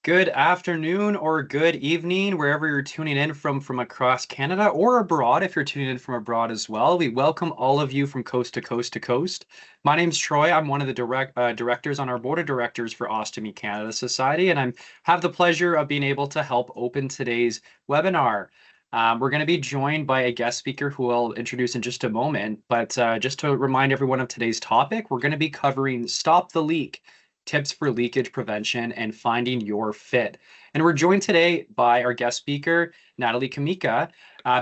Good afternoon or good evening, wherever you're tuning in from across Canada or abroad, if you're tuning in from abroad as well. We welcome all of you from coast to coast to coast. My name's Troy. I'm one of the directors on our board of directors for Ostomy Canada Society, and I have the pleasure of being able to help open today's webinar. We're going to be joined by a guest speaker who I'll introduce in just a moment, but just to remind everyone of today's topic, we're going to be covering Stop the Leak, tips for leakage prevention and finding your fit. And we're joined today by our guest speaker, Natalie Kamika,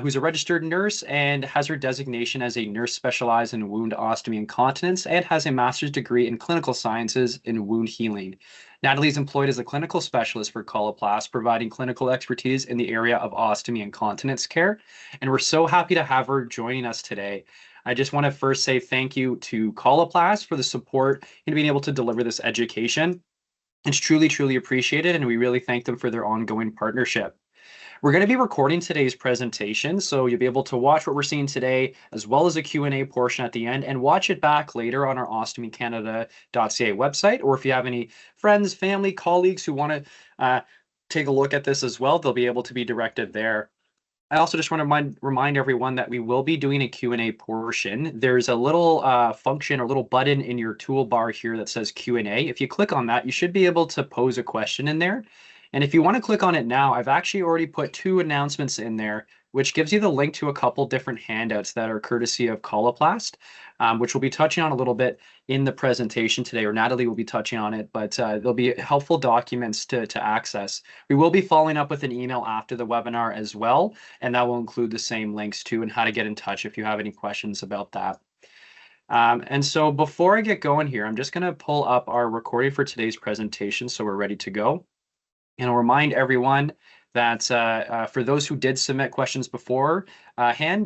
who's a registered nurse and has her designation as a nurse specialized in wound ostomy incontinence and has a master's degree in clinical sciences in wound healing. Natalie is employed as a clinical specialist for Coloplast, providing clinical expertise in the area of ostomy incontinence care. And we're so happy to have her joining us today. I just want to first say thank you to Coloplast for the support in being able to deliver this education. It's truly, truly appreciated, and we really thank them for their ongoing partnership. We're going to be recording today's presentation, so you'll be able to watch what we're seeing today, as well as a Q&A portion at the end, and watch it back later on our ostomycanada.ca website, or if you have any friends, family, colleagues who want to take a look at this as well, they'll be able to be directed there. I also just want to remind everyone that we will be doing a Q&A portion. There's a little function or little button in your toolbar here that says Q&A. If you click on that, you should be able to pose a question in there. And if you want to click on it now, I've actually already put 2 announcements in there, which gives you the link to a couple different handouts that are courtesy of Coloplast, which we'll be touching on a little bit in the presentation today, or Natalie will be touching on it, but there'll be helpful documents to access. We will be following up with an email after the webinar as well, and that will include the same links too and how to get in touch if you have any questions about that. And so before I get going here, I'm just going to pull up our recording for today's presentation so we're ready to go. And I'll remind everyone that for those who did submit questions before when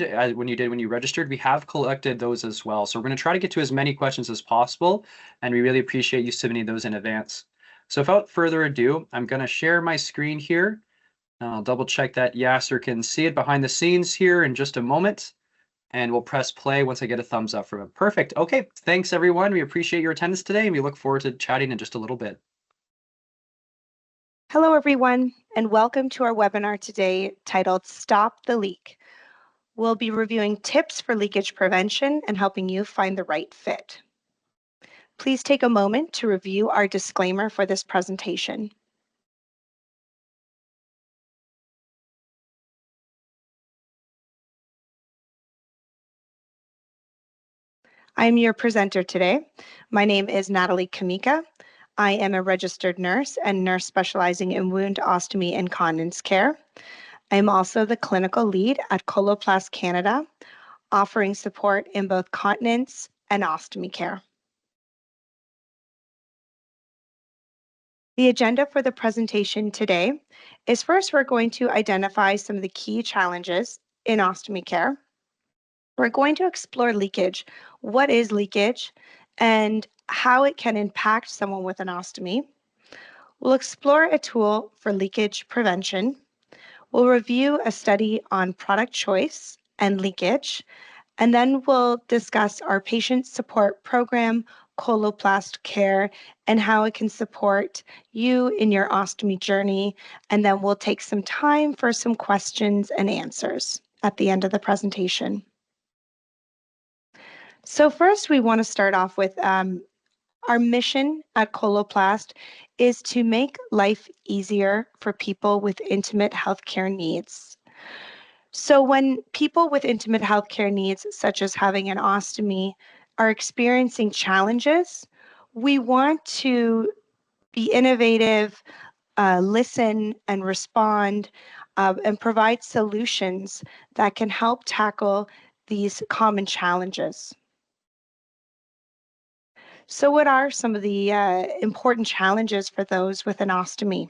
you registered, we have collected those as well. So we're going to try to get to as many questions as possible, and we really appreciate you submitting those in advance. So without further ado, I'm going to share my screen here. I'll double check that Yasser can see it behind the scenes here in just a moment, and we'll press play once I get a thumbs up from him. Perfect. Okay, thanks everyone. We appreciate your attendance today, and we look forward to chatting in just a little bit. Hello, everyone, and welcome to our webinar today titled Stop the Leak. We'll be reviewing tips for leakage prevention and helping you find the right fit. Please take a moment to review our disclaimer for this presentation. I'm your presenter today. My name is Natalie Kamika. I am a registered nurse and nurse specializing in wound ostomy incontinence care. I am also the clinical lead at Coloplast Canada, offering support in both continence and ostomy care. The agenda for the presentation today is first we're going to identify some of the key challenges in ostomy care. We're going to explore leakage. What is leakage and how it can impact someone with an ostomy. We'll explore a tool for leakage prevention. We'll review a study on product choice and leakage, and then we'll discuss our patient support program, Coloplast Care, and how it can support you in your ostomy journey. And then we'll take some time for some questions and answers at the end of the presentation. So first, we want to start off with our mission at Coloplast is to make life easier for people with intimate healthcare needs. So when people with intimate healthcare needs, such as having an ostomy, are experiencing challenges, we want to be innovative, listen and respond, and provide solutions that can help tackle these common challenges. So what are some of the important challenges for those with an ostomy?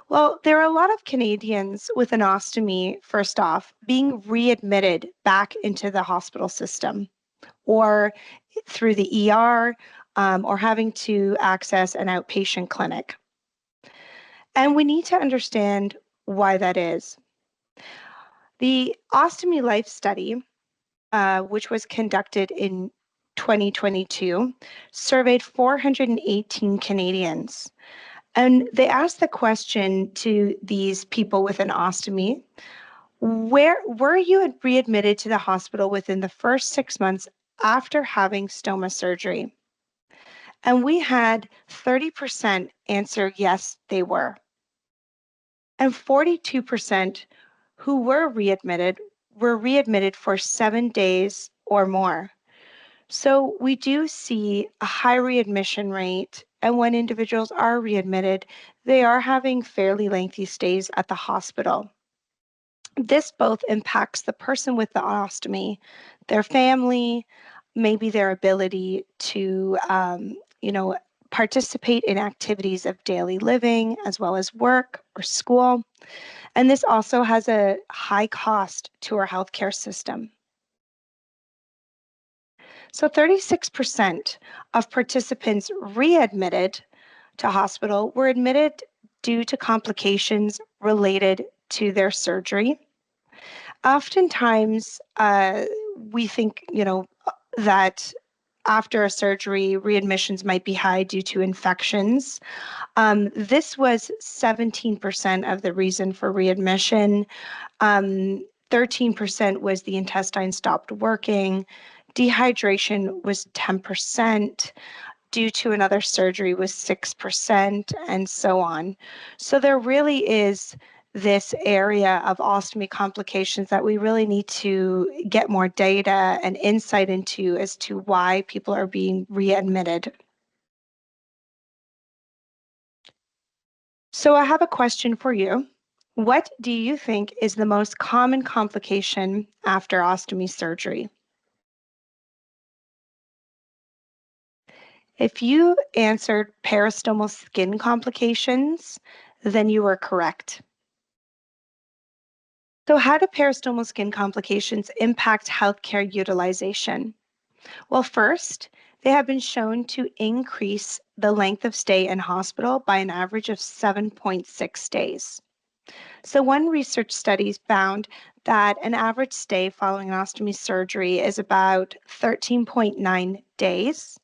Well, there are a lot of Canadians with an ostomy, first off, being readmitted back into the hospital system or through the ER or having to access an outpatient clinic. And we need to understand why that is. The Ostomy Life Study, which was conducted in 2022 surveyed 418 Canadians. And they asked the question to these people with an ostomy, where were you readmitted to the hospital within the first 6 months after having stoma surgery? And we had 30% answer yes, they were. And 42% who were readmitted for 7 days or more. So we do see a high readmission rate. And when individuals are readmitted, they are having fairly lengthy stays at the hospital. This both impacts the person with the ostomy, their family, maybe their ability to, participate in activities of daily living as well as work or school. And this also has a high cost to our healthcare system. So 36% of participants readmitted to hospital were admitted due to complications related to their surgery. Oftentimes, we think, that after a surgery, readmissions might be high due to infections. This was 17% of the reason for readmission. 13% was the intestine stopped working. Dehydration was 10%. Due to another surgery was 6%, and so on. So there really is this area of ostomy complications that we really need to get more data and insight into as to why people are being readmitted. So I have a question for you. What do you think is the most common complication after ostomy surgery? If you answered peristomal skin complications, then you were correct. So how do peristomal skin complications impact healthcare utilization? Well, first, they have been shown to increase the length of stay in hospital by an average of 7.6 days. So one research study found that an average stay following an ostomy surgery is about 13.9 days,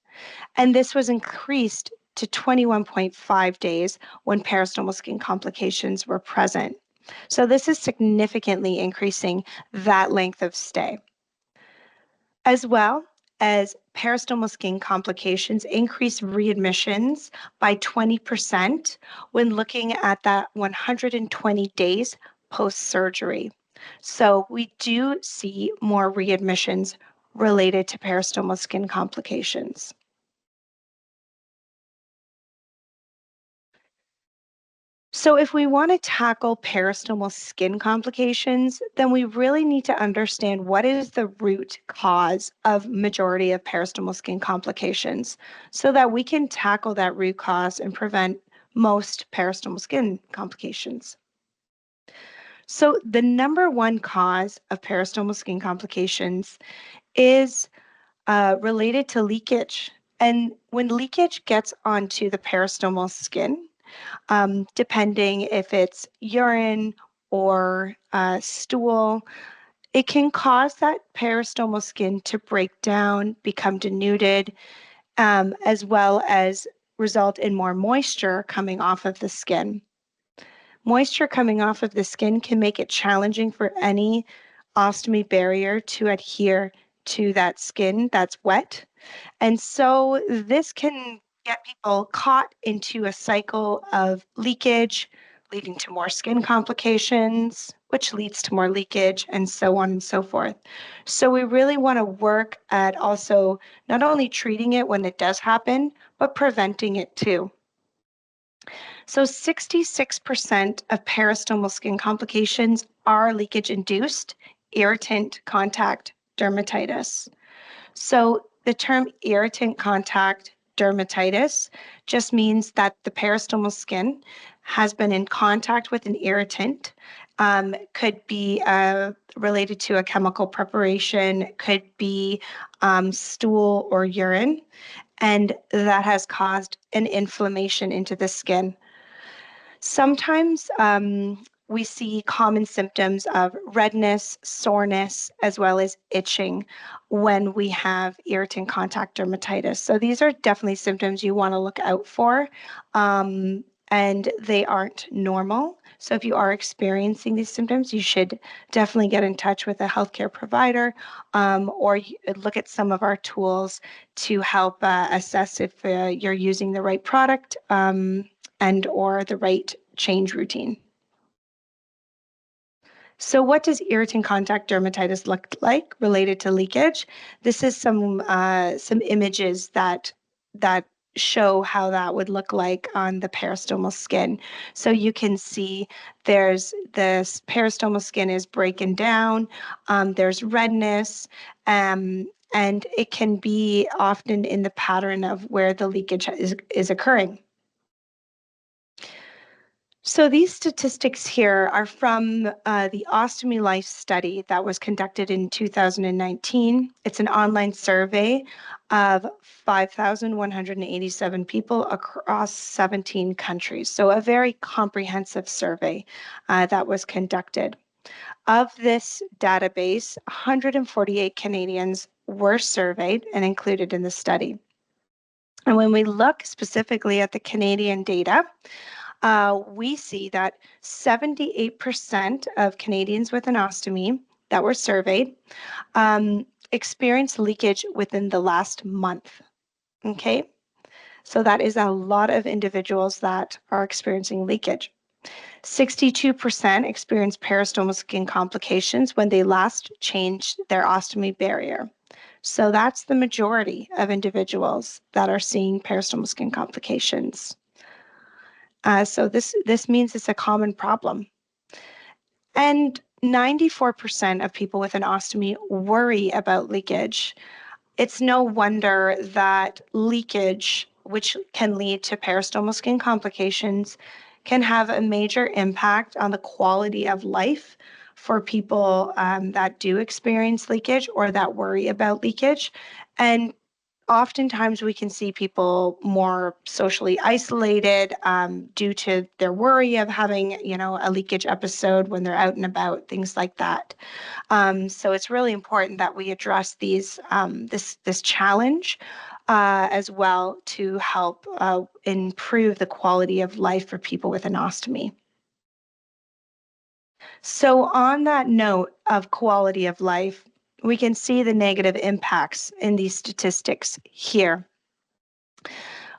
and this was increased to 21.5 days when peristomal skin complications were present. So this is significantly increasing that length of stay. As well as peristomal skin complications increase readmissions by 20% when looking at that 120 days post-surgery. So we do see more readmissions related to peristomal skin complications. So if we want to tackle peristomal skin complications, then we really need to understand what is the root cause of majority of peristomal skin complications so that we can tackle that root cause and prevent most peristomal skin complications. So the number one cause of peristomal skin complications is related to leakage. And when leakage gets onto the peristomal skin, depending if it's urine or stool. It can cause that peristomal skin to break down, become denuded, as well as result in more moisture coming off of the skin. Moisture coming off of the skin can make it challenging for any ostomy barrier to adhere to that skin that's wet. And so this can get people caught into a cycle of leakage, leading to more skin complications, which leads to more leakage, and so on and so forth. So we really want to work at also not only treating it when it does happen, but preventing it too. So 66% of peristomal skin complications are leakage induced, irritant contact dermatitis. So the term irritant contact dermatitis just means that the peristomal skin has been in contact with an irritant. Could be related to a chemical preparation, could be stool or urine, and that has caused an inflammation into the skin. Sometimes we see common symptoms of redness, soreness, as well as itching when we have irritant contact dermatitis. So these are definitely symptoms you want to look out for, and they aren't normal. So if you are experiencing these symptoms, you should definitely get in touch with a healthcare provider, or look at some of our tools to help assess if you're using the right product, and or the right change routine. So what does irritant contact dermatitis look like related to leakage? This is some images that show how that would look like on the peristomal skin. So you can see there's this peristomal skin is breaking down, there's redness, and it can be often in the pattern of where the leakage is occurring. So these statistics here are from the Ostomy Life study that was conducted in 2019. It's an online survey of 5,187 people across 17 countries. So a very comprehensive survey that was conducted. Of this database, 148 Canadians were surveyed and included in the study. And when we look specifically at the Canadian data, we see that 78% of Canadians with an ostomy that were surveyed experienced leakage within the last month. Okay, so that is a lot of individuals that are experiencing leakage. 62% experienced peristomal skin complications when they last changed their ostomy barrier. So that's the majority of individuals that are seeing peristomal skin complications. So this means it's a common problem. And 94% of people with an ostomy worry about leakage. It's no wonder that leakage, which can lead to peristomal skin complications, can have a major impact on the quality of life for people that do experience leakage or that worry about leakage. And oftentimes we can see people more socially isolated due to their worry of having, a leakage episode when they're out and about, things like that. So it's really important that we address this challenge as well to help improve the quality of life for people with an ostomy. So on that note of quality of life, we can see the negative impacts in these statistics here.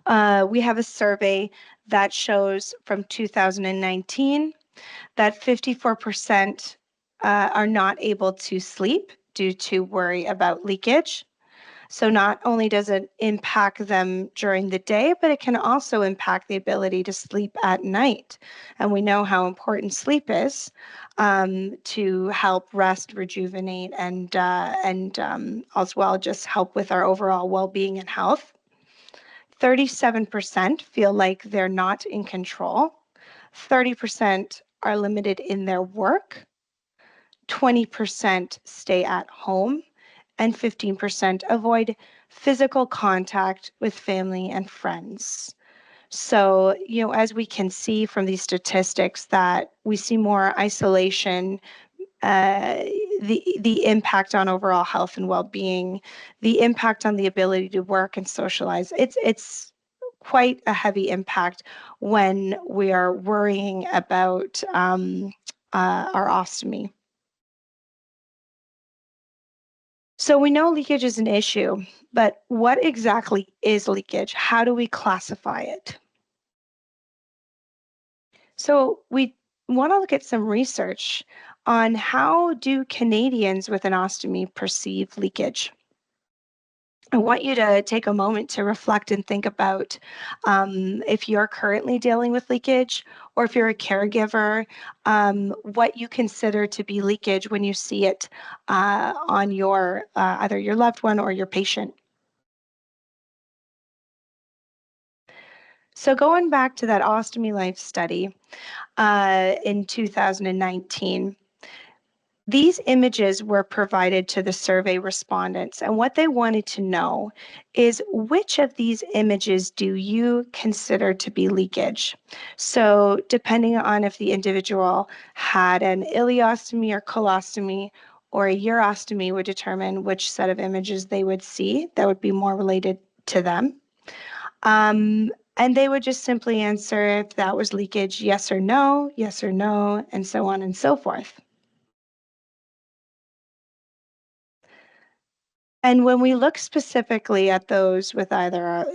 We have a survey that shows from 2019 that 54% are not able to sleep due to worry about leakage. So not only does it impact them during the day, but it can also impact the ability to sleep at night. And we know how important sleep is to help rest, rejuvenate, and as well just help with our overall well-being and health. 37% feel like they're not in control. 30% are limited in their work. 20% stay at home. And 15% avoid physical contact with family and friends. So, as we can see from these statistics, that we see more isolation, the impact on overall health and well-being, the impact on the ability to work and socialize. It's quite a heavy impact when we are worrying about our ostomy. So we know leakage is an issue, but what exactly is leakage? How do we classify it? So we want to look at some research on how do Canadians with an ostomy perceive leakage. I want you to take a moment to reflect and think about if you're currently dealing with leakage or if you're a caregiver, what you consider to be leakage when you see it on your either your loved one or your patient. So going back to that Ostomy Life study in 2019, These images were provided to the survey respondents, and what they wanted to know is which of these images do you consider to be leakage? So, depending on if the individual had an ileostomy or colostomy or a urostomy, would determine which set of images they would see that would be more related to them. And they would just simply answer if that was leakage, yes or no, and so on and so forth. And when we look specifically at those with either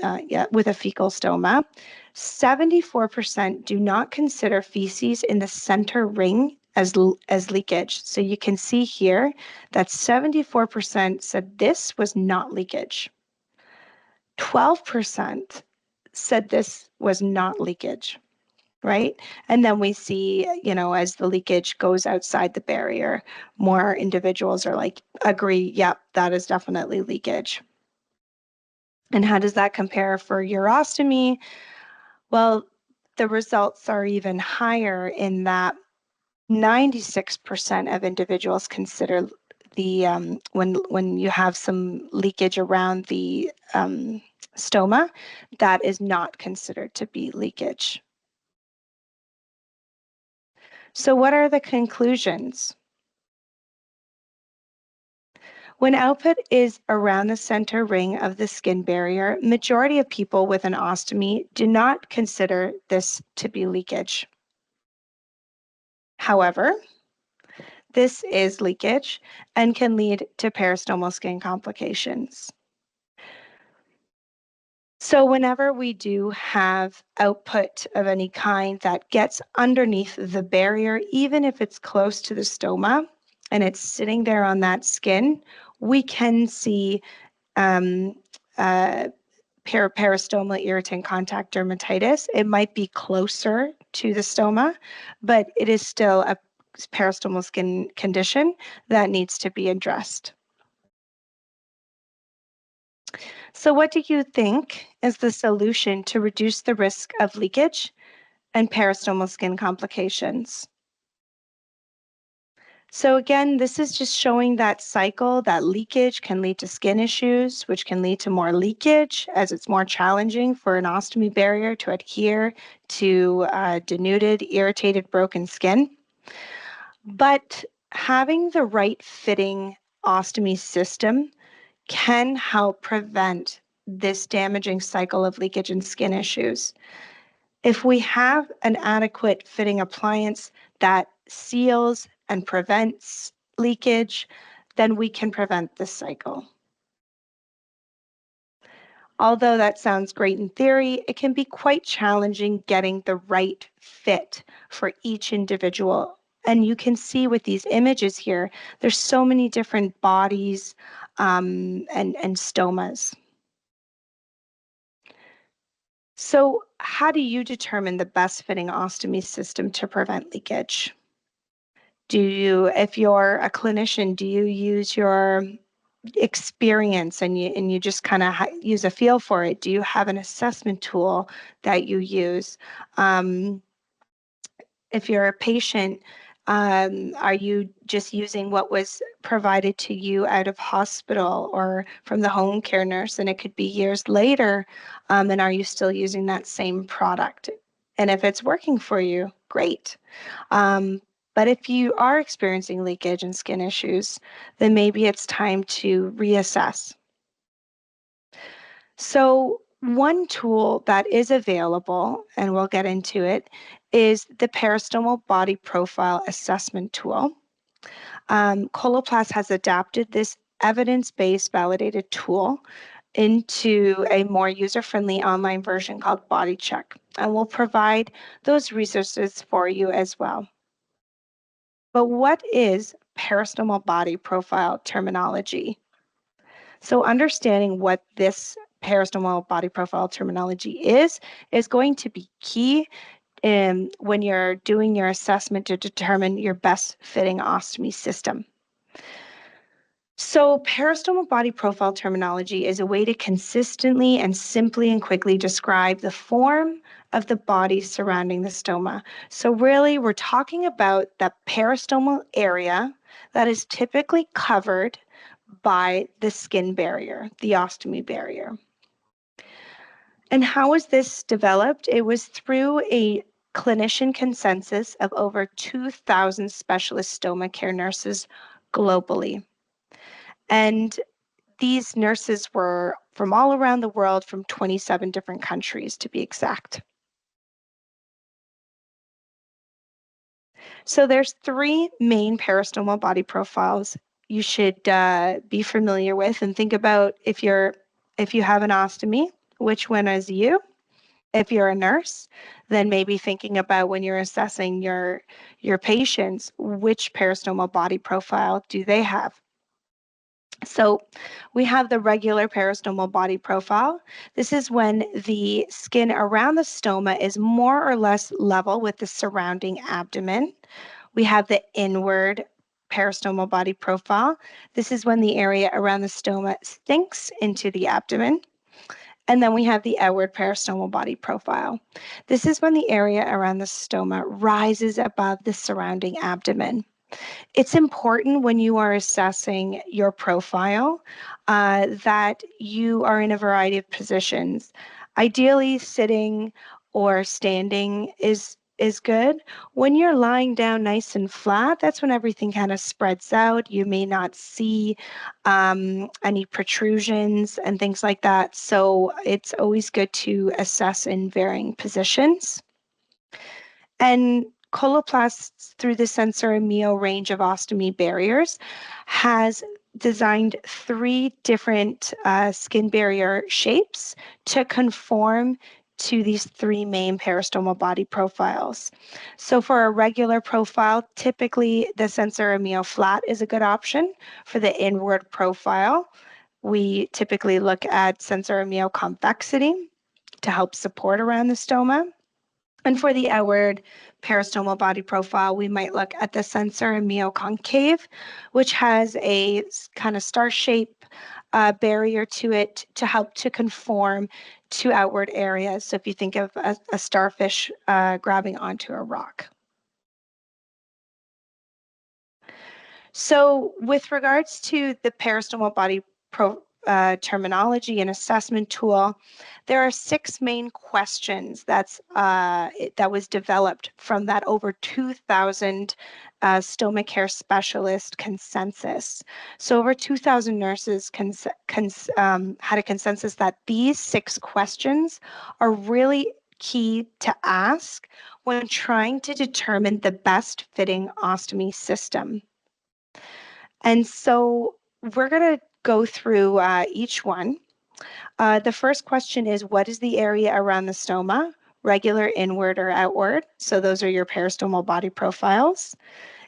with a fecal stoma, 74% do not consider feces in the center ring as leakage. So you can see here that 74% said this was not leakage. 12% said this was not leakage, right? And then we see, as the leakage goes outside the barrier, more individuals are like, agree, yep, that is definitely leakage. And how does that compare for urostomy? Well, the results are even higher in that 96% of individuals consider the when you have some leakage around the stoma, that is not considered to be leakage. So what are the conclusions? When output is around the center ring of the skin barrier, majority of people with an ostomy do not consider this to be leakage. However, this is leakage and can lead to peristomal skin complications. So whenever we do have output of any kind that gets underneath the barrier, even if it's close to the stoma and it's sitting there on that skin, we can see peristomal irritant contact dermatitis. It might be closer to the stoma, but it is still a peristomal skin condition that needs to be addressed. So what do you think is the solution to reduce the risk of leakage and peristomal skin complications? So again, this is just showing that cycle, that leakage can lead to skin issues, which can lead to more leakage as it's more challenging for an ostomy barrier to adhere to denuded, irritated, broken skin. But having the right fitting ostomy system can help prevent this damaging cycle of leakage and skin issues. If we have an adequate fitting appliance that seals and prevents leakage, then we can prevent this cycle. Although that sounds great in theory, it can be quite challenging getting the right fit for each individual. And you can see with these images here, there's so many different bodies and stomas. So how do you determine the best fitting ostomy system to prevent leakage? If you're a clinician, do you use your experience and you just kind of use a feel for it? Do you have an assessment tool that you use? If you're a patient, are you just using what was provided to you out of hospital or from the home care nurse? And it could be years later, and are you still using that same product? And if it's working for you, great. But if you are experiencing leakage and skin issues, then maybe it's time to reassess. So one tool that is available, and we'll get into it, is the Peristomal Body Profile Assessment Tool. Coloplast has adapted this evidence-based validated tool into a more user-friendly online version called Body Check, and we'll provide those resources for you as well. But what is peristomal body profile terminology? So understanding what this peristomal body profile terminology is going to be key when you're doing your assessment to determine your best fitting ostomy system. So peristomal body profile terminology is a way to consistently and simply and quickly describe the form of the body surrounding the stoma. So really, we're talking about the peristomal area that is typically covered by the skin barrier, the ostomy barrier. And how was this developed? It was through a clinician consensus of over 2,000 specialist stoma care nurses globally. And these nurses were from all around the world, from 27 different countries to be exact. So there's three main peristomal body profiles you should be familiar with, and think about if you have an ostomy, which one is you? If you're a nurse, then maybe thinking about when you're assessing your patients, which peristomal body profile do they have? So we have the regular peristomal body profile. This is when the skin around the stoma is more or less level with the surrounding abdomen. We have the inward peristomal body profile. This is when the area around the stoma sinks into the abdomen. And then we have the outward peristomal body profile. This is when the area around the stoma rises above the surrounding abdomen. It's important when you are assessing your profile that you are in a variety of positions. Ideally, sitting or standing is good. When you're lying down nice and flat, that's when everything kind of spreads out. You may not see any protrusions and things like that. So it's always good to assess in varying positions. And Coloplast, through the Sensor Mio range of ostomy barriers, has designed three different skin barrier shapes to conform to these three main peristomal body profiles. So for a regular profile, typically the Sensor Mio flat is a good option. For the inward profile, we typically look at Sensor Mio convexity to help support around the stoma. And for the outward peristomal body profile, we might look at the Sensor Mio concave, which has a kind of star shape barrier to it to help to conform to outward areas. So if you think of a starfish grabbing onto a rock. So with regards to the peristomal body terminology and assessment tool, there are 6 main questions that was developed from that over 2,000 stoma care specialist consensus. So over 2,000 nurses had a consensus that these 6 questions are really key to ask when trying to determine the best fitting ostomy system. And so we're going to go through each one. The first question is, what is the area around the stoma? Regular, inward, or outward? So those are your peristomal body profiles.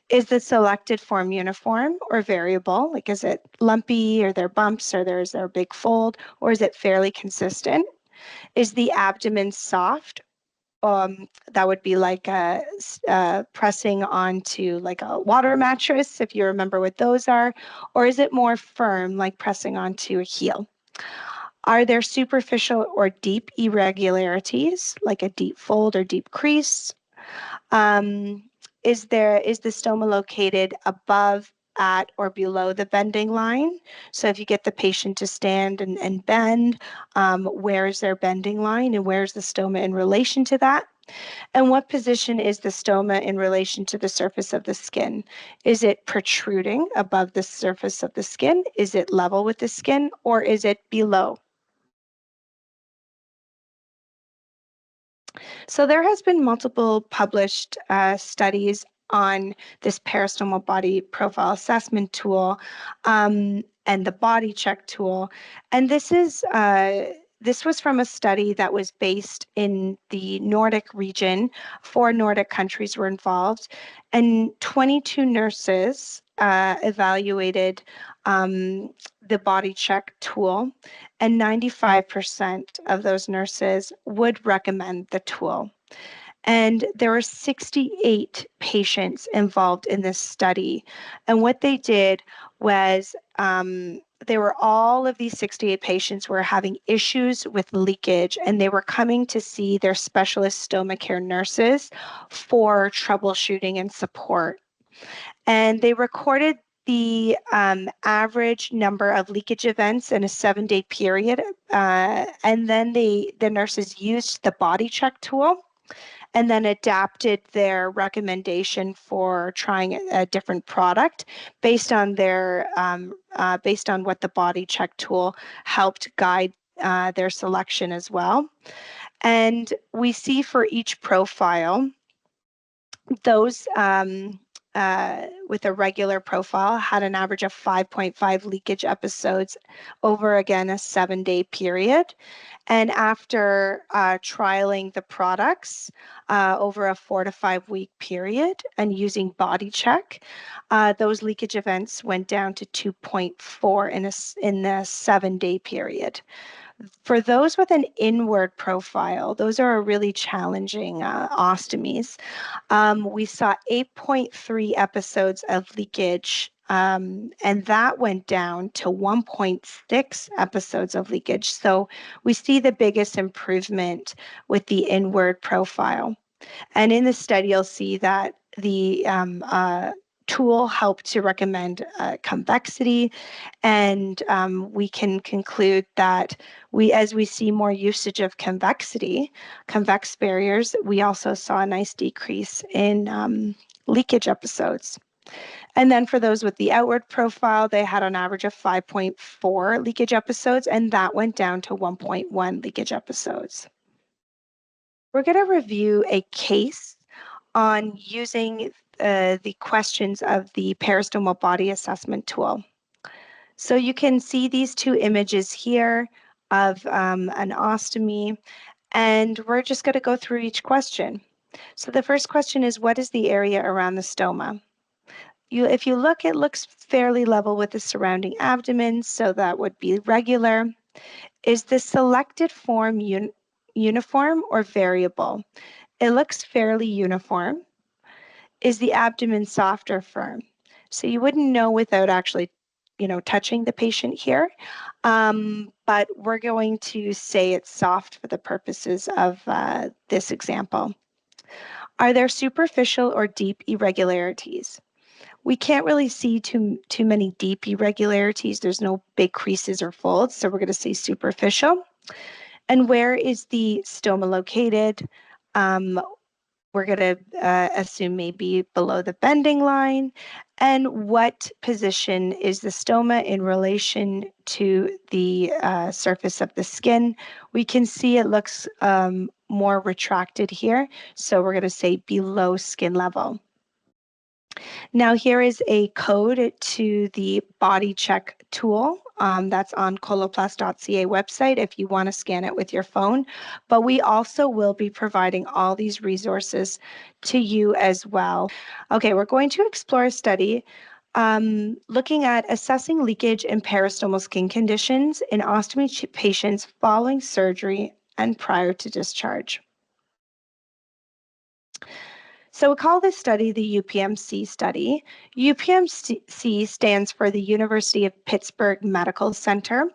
Is the selected form uniform or variable? Like, is it lumpy, or there bumps, or is there a big fold, or is it fairly consistent? Is the abdomen soft? That would be like pressing onto like a water mattress, if you remember what those are, or is it more firm, like pressing onto a heel? Are there superficial or deep irregularities, like a deep fold or deep crease? Is the stoma located above, at, or below the bending line? So if you get the patient to stand and bend, where is their bending line, and where's the stoma in relation to that? And what position is the stoma in relation to the surface of the skin? Is it protruding above the surface of the skin? Is it level with the skin, or is it below? So there has been multiple published studies on this peristomal body profile assessment tool and the body check tool. And this was from a study that was based in the Nordic region. 4 Nordic countries were involved, and 22 nurses evaluated the body check tool, and 95% of those nurses would recommend the tool. And there were 68 patients involved in this study. And what they did was all of these 68 patients were having issues with leakage, and they were coming to see their specialist stoma care nurses for troubleshooting and support. And they recorded the average number of leakage events in a 7-day period. And then the nurses used the body check tool and then adapted their recommendation for trying a different product based on based on what the body check tool helped guide their selection as well. And we see for each profile, those with a regular profile had an average of 5.5 leakage episodes over, again, a 7-day period. And after trialing the products over a 4 to 5 week period and using body check, those leakage events went down to 2.4 in the 7-day period. For those with an inward profile, those are really challenging ostomies. We saw 8.3 episodes of leakage, and that went down to 1.6 episodes of leakage. So we see the biggest improvement with the inward profile. And in the study, you'll see that the tool helped to recommend convexity, and we can conclude that as we see more usage of convex barriers, we also saw a nice decrease in leakage episodes. And then for those with the outward profile, they had an average of 5.4 leakage episodes, and that went down to 1.1 leakage episodes. We're going to review a case on using the questions of the peristomal body assessment tool. So you can see these two images here of an ostomy, and we're just going to go through each question. So the first question is, what is the area around the stoma? If you look, it looks fairly level with the surrounding abdomen, so that would be regular. Is the selected form uniform or variable? It looks fairly uniform. Is the abdomen soft or firm? So you wouldn't know without actually, touching the patient here, but we're going to say it's soft for the purposes of this example. Are there superficial or deep irregularities? We can't really see too many deep irregularities. There's no big creases or folds, so we're going to say superficial. And where is the stoma located? We're going to assume maybe below the bending line. And what position is the stoma in relation to the surface of the skin? We can see it looks more retracted here, so we're going to say below skin level. Now here is a code to the body check tool that's on coloplast.ca website if you want to scan it with your phone. But we also will be providing all these resources to you as well. Okay, we're going to explore a study looking at assessing leakage in peristomal skin conditions in ostomy patients following surgery and prior to discharge. So we call this study the UPMC study. UPMC stands for the University of Pittsburgh Medical Center.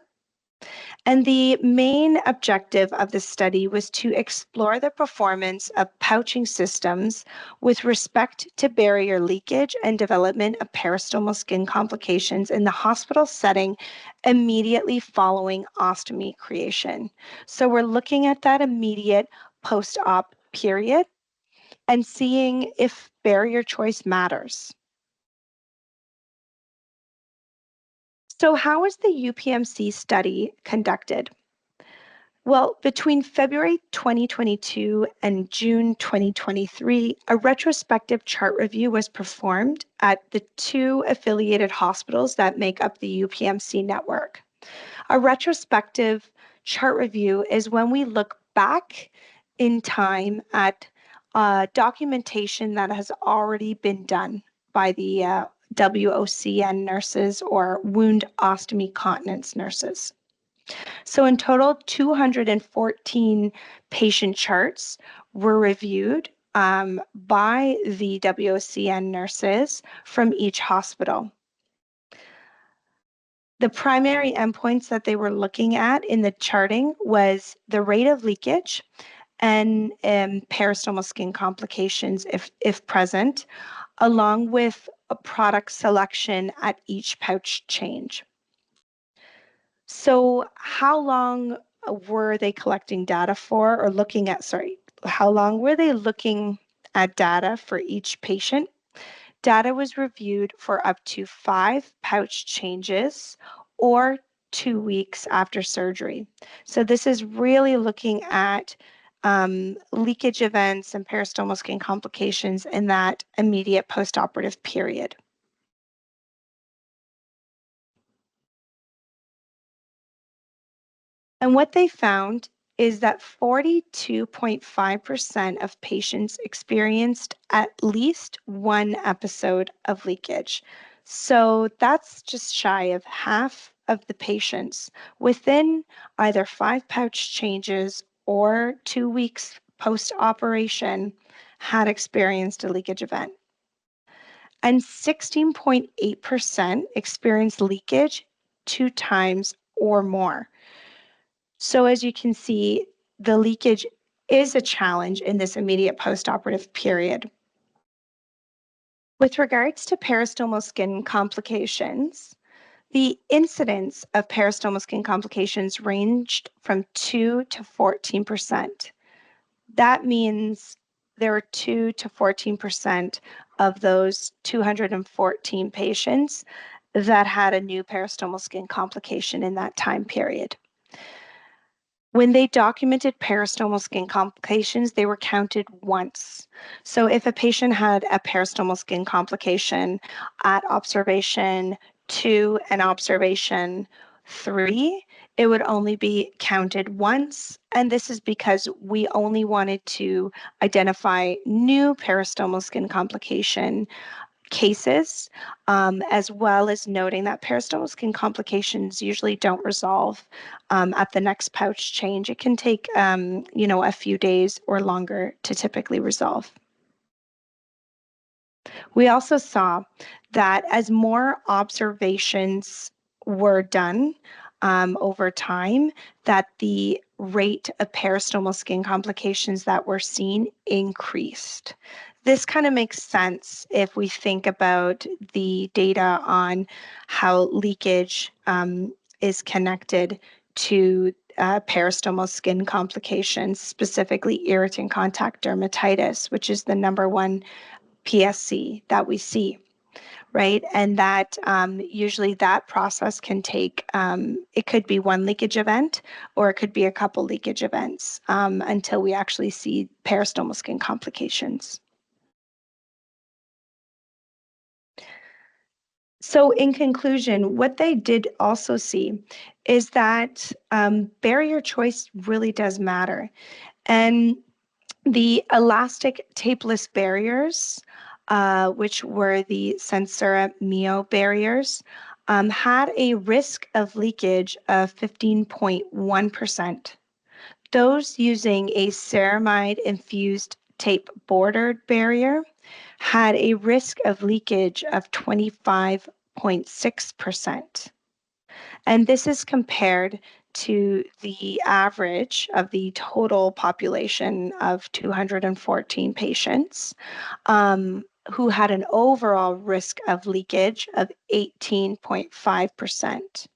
And the main objective of the study was to explore the performance of pouching systems with respect to barrier leakage and development of peristomal skin complications in the hospital setting immediately following ostomy creation. So we're looking at that immediate post-op period and seeing if barrier choice matters. So how was the UPMC study conducted? Well, between February 2022 and June 2023, a retrospective chart review was performed at the 2 affiliated hospitals that make up the UPMC network. A retrospective chart review is when we look back in time at documentation that has already been done by the WOCN nurses or wound ostomy continence nurses. So in total, 214 patient charts were reviewed by the WOCN nurses from each hospital. The primary endpoints that they were looking at in the charting was the rate of leakage and peristomal skin complications if present, along with product selection at each pouch change. So how long were they collecting data for, or looking at, how long were they looking at data for each patient? Data was reviewed for up to 5 pouch changes or 2 weeks after surgery. So this is really looking at leakage events and peristomal skin complications in that immediate postoperative period. And what they found is that 42.5% of patients experienced at least one episode of leakage. So that's just shy of half of the patients within either 5 pouch changes or 2 weeks post-operation had experienced a leakage event. And 16.8% experienced leakage 2 times or more. So as you can see, the leakage is a challenge in this immediate postoperative period. With regards to peristomal skin complications, the incidence of peristomal skin complications ranged from 2 to 14%. That means there were 2 to 14% of those 214 patients that had a new peristomal skin complication in that time period. When they documented peristomal skin complications, they were counted once. So if a patient had a peristomal skin complication at observation 2 and observation 3, it would only be counted once. And this is because we only wanted to identify new peristomal skin complication cases, as well as noting that peristomal skin complications usually don't resolve at the next pouch change. It can take, a few days or longer to typically resolve. We also saw that as more observations were done over time, that the rate of peristomal skin complications that were seen increased. This kind of makes sense if we think about the data on how leakage is connected to peristomal skin complications, specifically irritant contact dermatitis, which is the number one PSC that we see, right? And that usually that process can take, it could be one leakage event or it could be a couple leakage events until we actually see peristomal skin complications. So in conclusion, what they did also see is that barrier choice really does matter. And the elastic tapeless barriers, which were the Sensura Mio barriers, had a risk of leakage of 15.1%. Those using a ceramide-infused tape bordered barrier had a risk of leakage of 25.6%. And this is compared to the average of the total population of 214 patients who had an overall risk of leakage of 18.5%.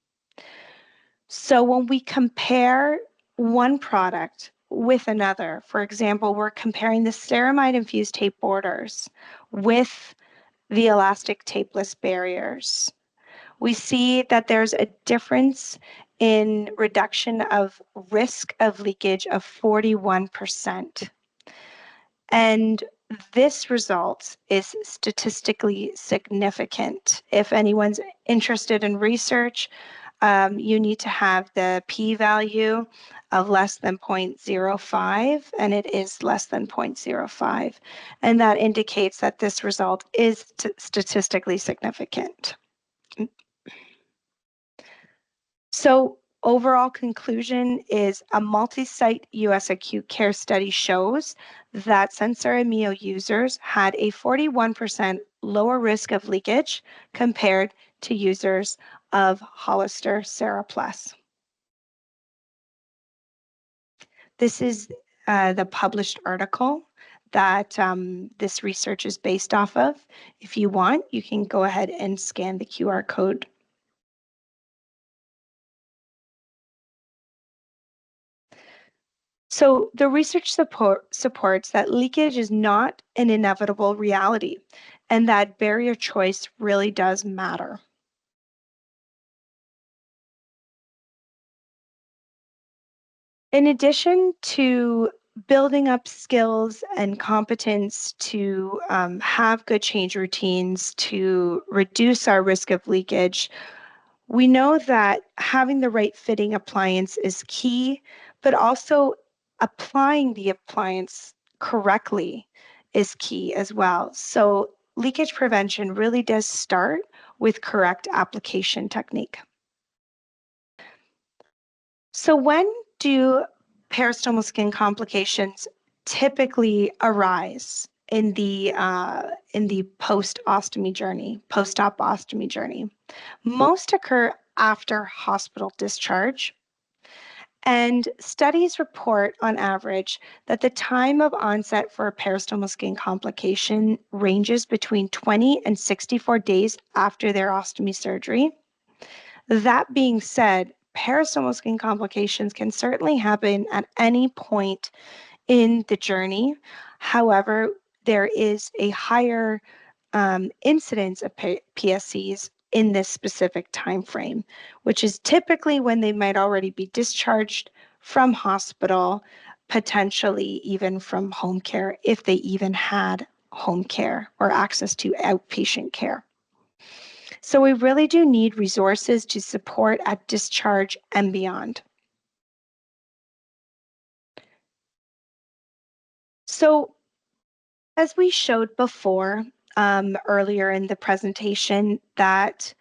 So when we compare one product with another, for example, we're comparing the ceramide-infused tape borders with the elastic tapeless barriers. We see that there's a difference in reduction of risk of leakage of 41%. And this result is statistically significant. If anyone's interested in research, you need to have the p-value of less than 0.05, and it is less than 0.05. And that indicates that this result is statistically significant. So overall conclusion is a multi-site US acute care study shows that Sensura Mio users had a 41% lower risk of leakage compared to users of Hollister Ceraplus. This is the published article that this research is based off of. If you want, you can go ahead and scan the QR code. So the research supports that leakage is not an inevitable reality and that barrier choice really does matter. In addition to building up skills and competence to have good change routines to reduce our risk of leakage, we know that having the right fitting appliance is key, but also applying the appliance correctly is key as well. So leakage prevention really does start with correct application technique. So when do peristomal skin complications typically arise in the post-ostomy journey, post-op ostomy journey? Most occur after hospital discharge, and studies report on average that the time of onset for a peristomal skin complication ranges between 20 and 64 days after their ostomy surgery. That being said, peristomal skin complications can certainly happen at any point in the journey. However, there is a higher incidence of PSCs in this specific time frame, which is typically when they might already be discharged from hospital, potentially even from home care, if they even had home care or access to outpatient care. So we really do need resources to support at discharge and beyond. So as we showed before earlier in the presentation, that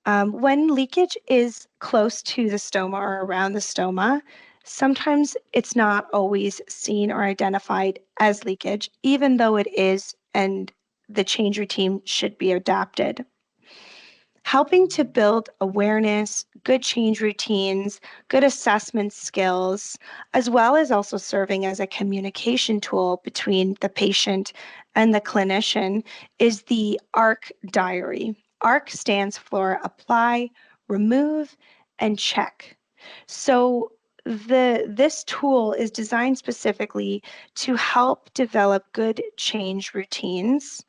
when leakage is close to the stoma or around the stoma, sometimes it's not always seen or identified as leakage, even though it is, and the change routine should be adapted. Helping to build awareness, good change routines, good assessment skills, as well as also serving as a communication tool between the patient and the clinician is the ARC diary. ARC stands for apply, remove, and check. So this tool is designed specifically to help develop good change routines.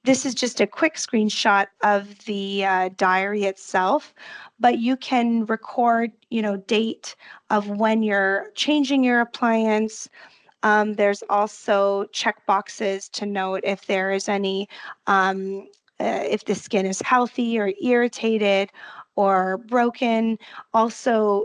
This is just a quick screenshot of the diary itself, but you can record, date of when you're changing your appliance. There's also check boxes to note if there is any, if the skin is healthy or irritated or broken. Also,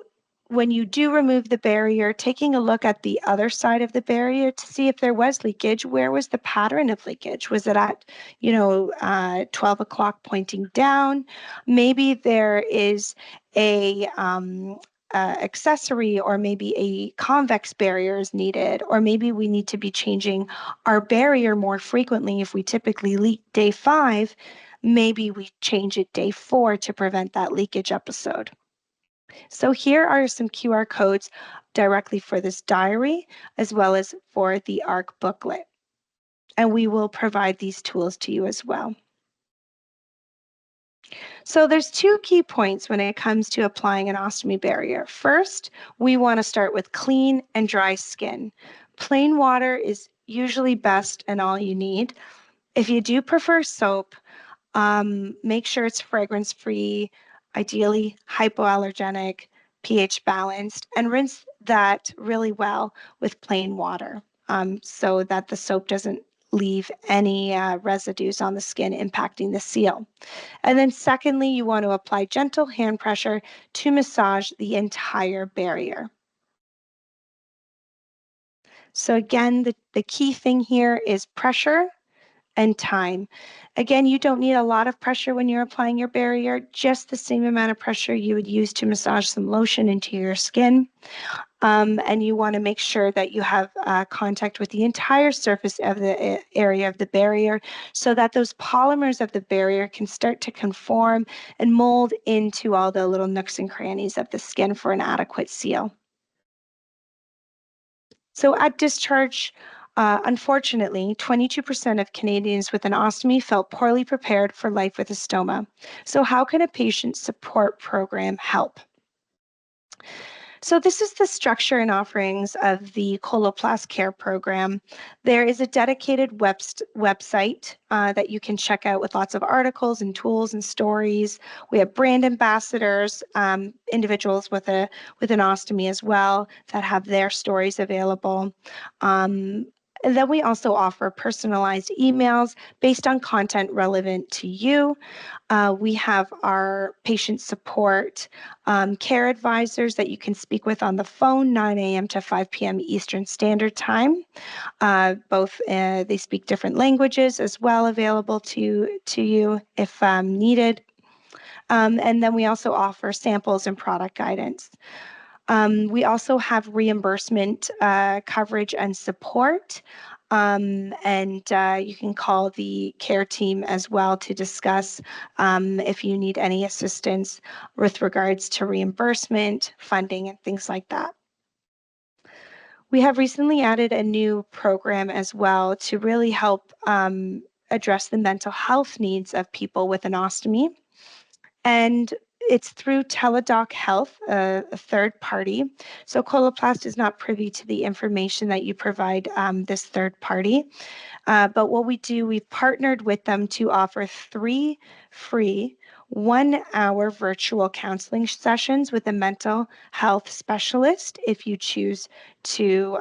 when you do remove the barrier, taking a look at the other side of the barrier to see if there was leakage. Where was the pattern of leakage? Was it at, 12 o'clock pointing down? Maybe there is a accessory, or maybe a convex barrier is needed, or maybe we need to be changing our barrier more frequently. If we typically leak day 5, maybe we change it day 4 to prevent that leakage episode. So here are some QR codes directly for this diary, as well as for the ARC booklet. And we will provide these tools to you as well. So there's 2 key points when it comes to applying an ostomy barrier. First, we want to start with clean and dry skin. Plain water is usually best and all you need. If you do prefer soap, make sure it's fragrance-free, ideally hypoallergenic, pH balanced, and rinse that really well with plain water so that the soap doesn't leave any residues on the skin impacting the seal. And then secondly, you want to apply gentle hand pressure to massage the entire barrier. So again, the key thing here is pressure and time. Again, you don't need a lot of pressure when you're applying your barrier, just the same amount of pressure you would use to massage some lotion into your skin. And you want to make sure that you have contact with the entire surface of the area of the barrier so that those polymers of the barrier can start to conform and mold into all the little nooks and crannies of the skin for an adequate seal. So at discharge, Unfortunately, 22% of Canadians with an ostomy felt poorly prepared for life with a stoma. So how can a patient support program help? So this is the structure and offerings of the Coloplast Care Program. There is a dedicated website that you can check out with lots of articles and tools and stories. We have brand ambassadors, individuals with an ostomy as well that have their stories available. And then we also offer personalized emails based on content relevant to you. We have our patient support care advisors that you can speak with on the phone, 9 a.m. to 5 p.m. Eastern Standard Time. Both they speak different languages as well, available to you if needed. And then we also offer samples and product guidance. We also have reimbursement coverage and support. And you can call the care team as well to discuss if you need any assistance with regards to reimbursement, funding, and things like that. We have recently added a new program as well to really help address the mental health needs of people with an ostomy. And it's through Teladoc Health, a third party. So Coloplast is not privy to the information that you provide this third party. But what we do, we've partnered with them to offer 3 free 1-hour virtual counseling sessions with a mental health specialist if you choose to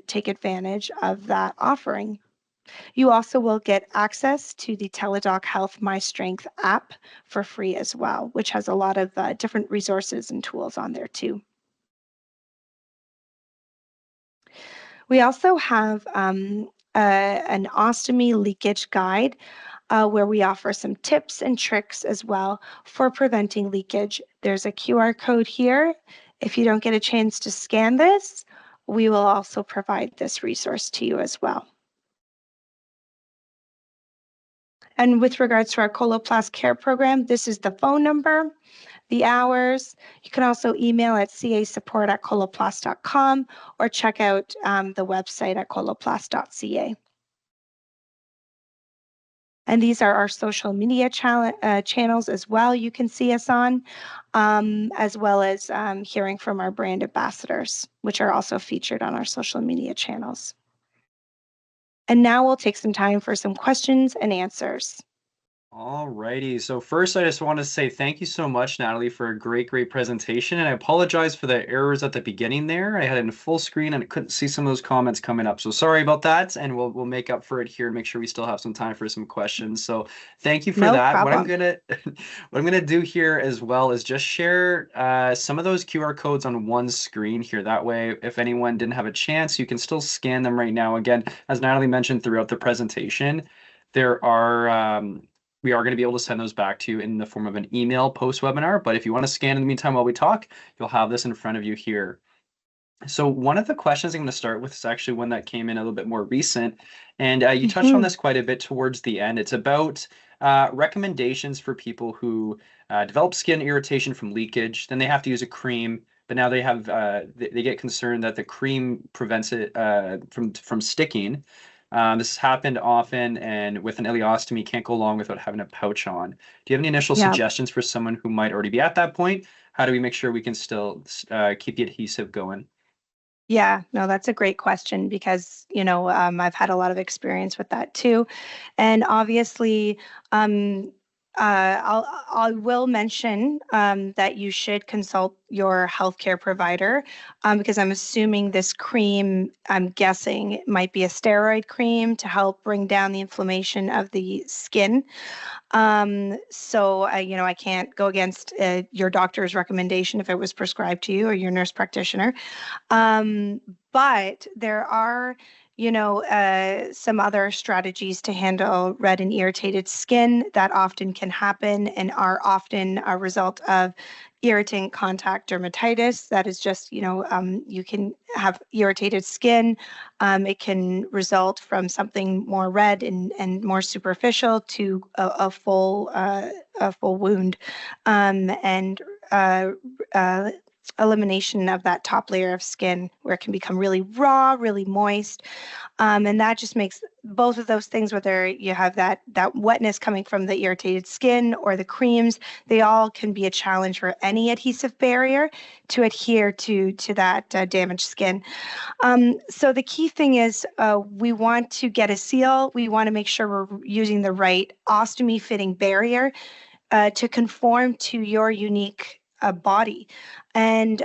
take advantage of that offering. You also will get access to the Teladoc Health My Strength app for free as well, which has a lot of different resources and tools on there too. We also have an ostomy leakage guide where we offer some tips and tricks as well for preventing leakage. There's a QR code here. If you don't get a chance to scan this, we will also provide this resource to you as well. And with regards to our Coloplast Care Program, this is the phone number, the hours. You can also email at casupport@coloplast.com or check out the website at coloplast.ca. And these are our social media channels as well you can see us on, as well as hearing from our brand ambassadors, which are also featured on our social media channels. And now we'll take some time for some questions and answers. All righty. So first, I just want to say thank you so much, Natalie, for a great presentation. And I apologize for the errors at the beginning there. I had it in full screen and I couldn't see some of those comments coming up. So sorry about that. And we'll make up for it here and make sure we still have some time for some questions. So thank you for No that. problem. What I'm gonna do here as well is just share some of those QR codes on one screen here. That way, if anyone didn't have a chance, you can still scan them right now. Again, as Natalie mentioned throughout the presentation, there are we are going to be able to send those back to you in the form of an email post-webinar. But if you want to scan in the meantime while we talk, you'll have this in front of you here. So one of the questions I'm going to start with is actually one that came in a little bit more recent. And you touched on this quite a bit towards the end. It's about recommendations for people who develop skin irritation from leakage. Then they have to use a cream. But now they have they get concerned that the cream prevents it from sticking. This has happened often, and with an ileostomy, can't go long without having a pouch on. Do you have any initial suggestions for someone who might already be at that point? How do we make sure we can still keep the adhesive going? Yeah, no, that's a great question because, I've had a lot of experience with that too. And obviously, I will mention that you should consult your healthcare provider because I'm assuming this cream, I'm guessing it might be a steroid cream to help bring down the inflammation of the skin. So I can't go against your doctor's recommendation if it was prescribed to you or your nurse practitioner. But there are, some other strategies to handle red and irritated skin that often can happen and are often a result of irritant contact dermatitis. That is just, you can have irritated skin. It can result from something more red and more superficial to a full wound. And elimination of that top layer of skin where it can become really raw, really moist. And that just makes both of those things, whether you have that wetness coming from the irritated skin or the creams, they all can be a challenge for any adhesive barrier to adhere to that damaged skin. So the key thing is we want to get a seal. We want to make sure we're using the right ostomy fitting barrier to conform to your unique body. And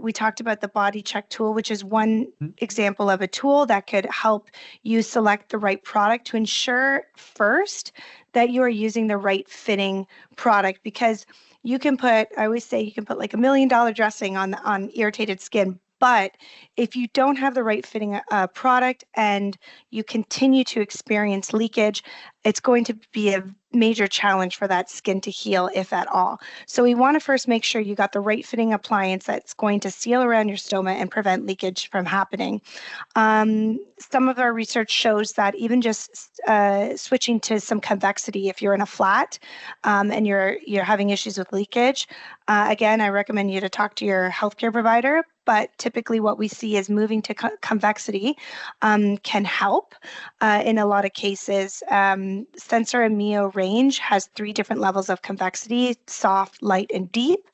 we talked about the body check tool, which is one example of a tool that could help you select the right product to ensure first that you are using the right fitting product, because you can put, I always say you can put like $1 million dressing on irritated skin. But if you don't have the right fitting product and you continue to experience leakage, it's going to be a major challenge for that skin to heal, if at all. So we want to first make sure you got the right fitting appliance that's going to seal around your stoma and prevent leakage from happening. Some of our research shows that even just switching to some convexity, if you're in a flat and you're having issues with leakage, again, I recommend you to talk to your healthcare provider. But typically what we see is moving to convexity can help in a lot of cases. Sensor and Mio range has 3 different levels of convexity: soft, light, and deep,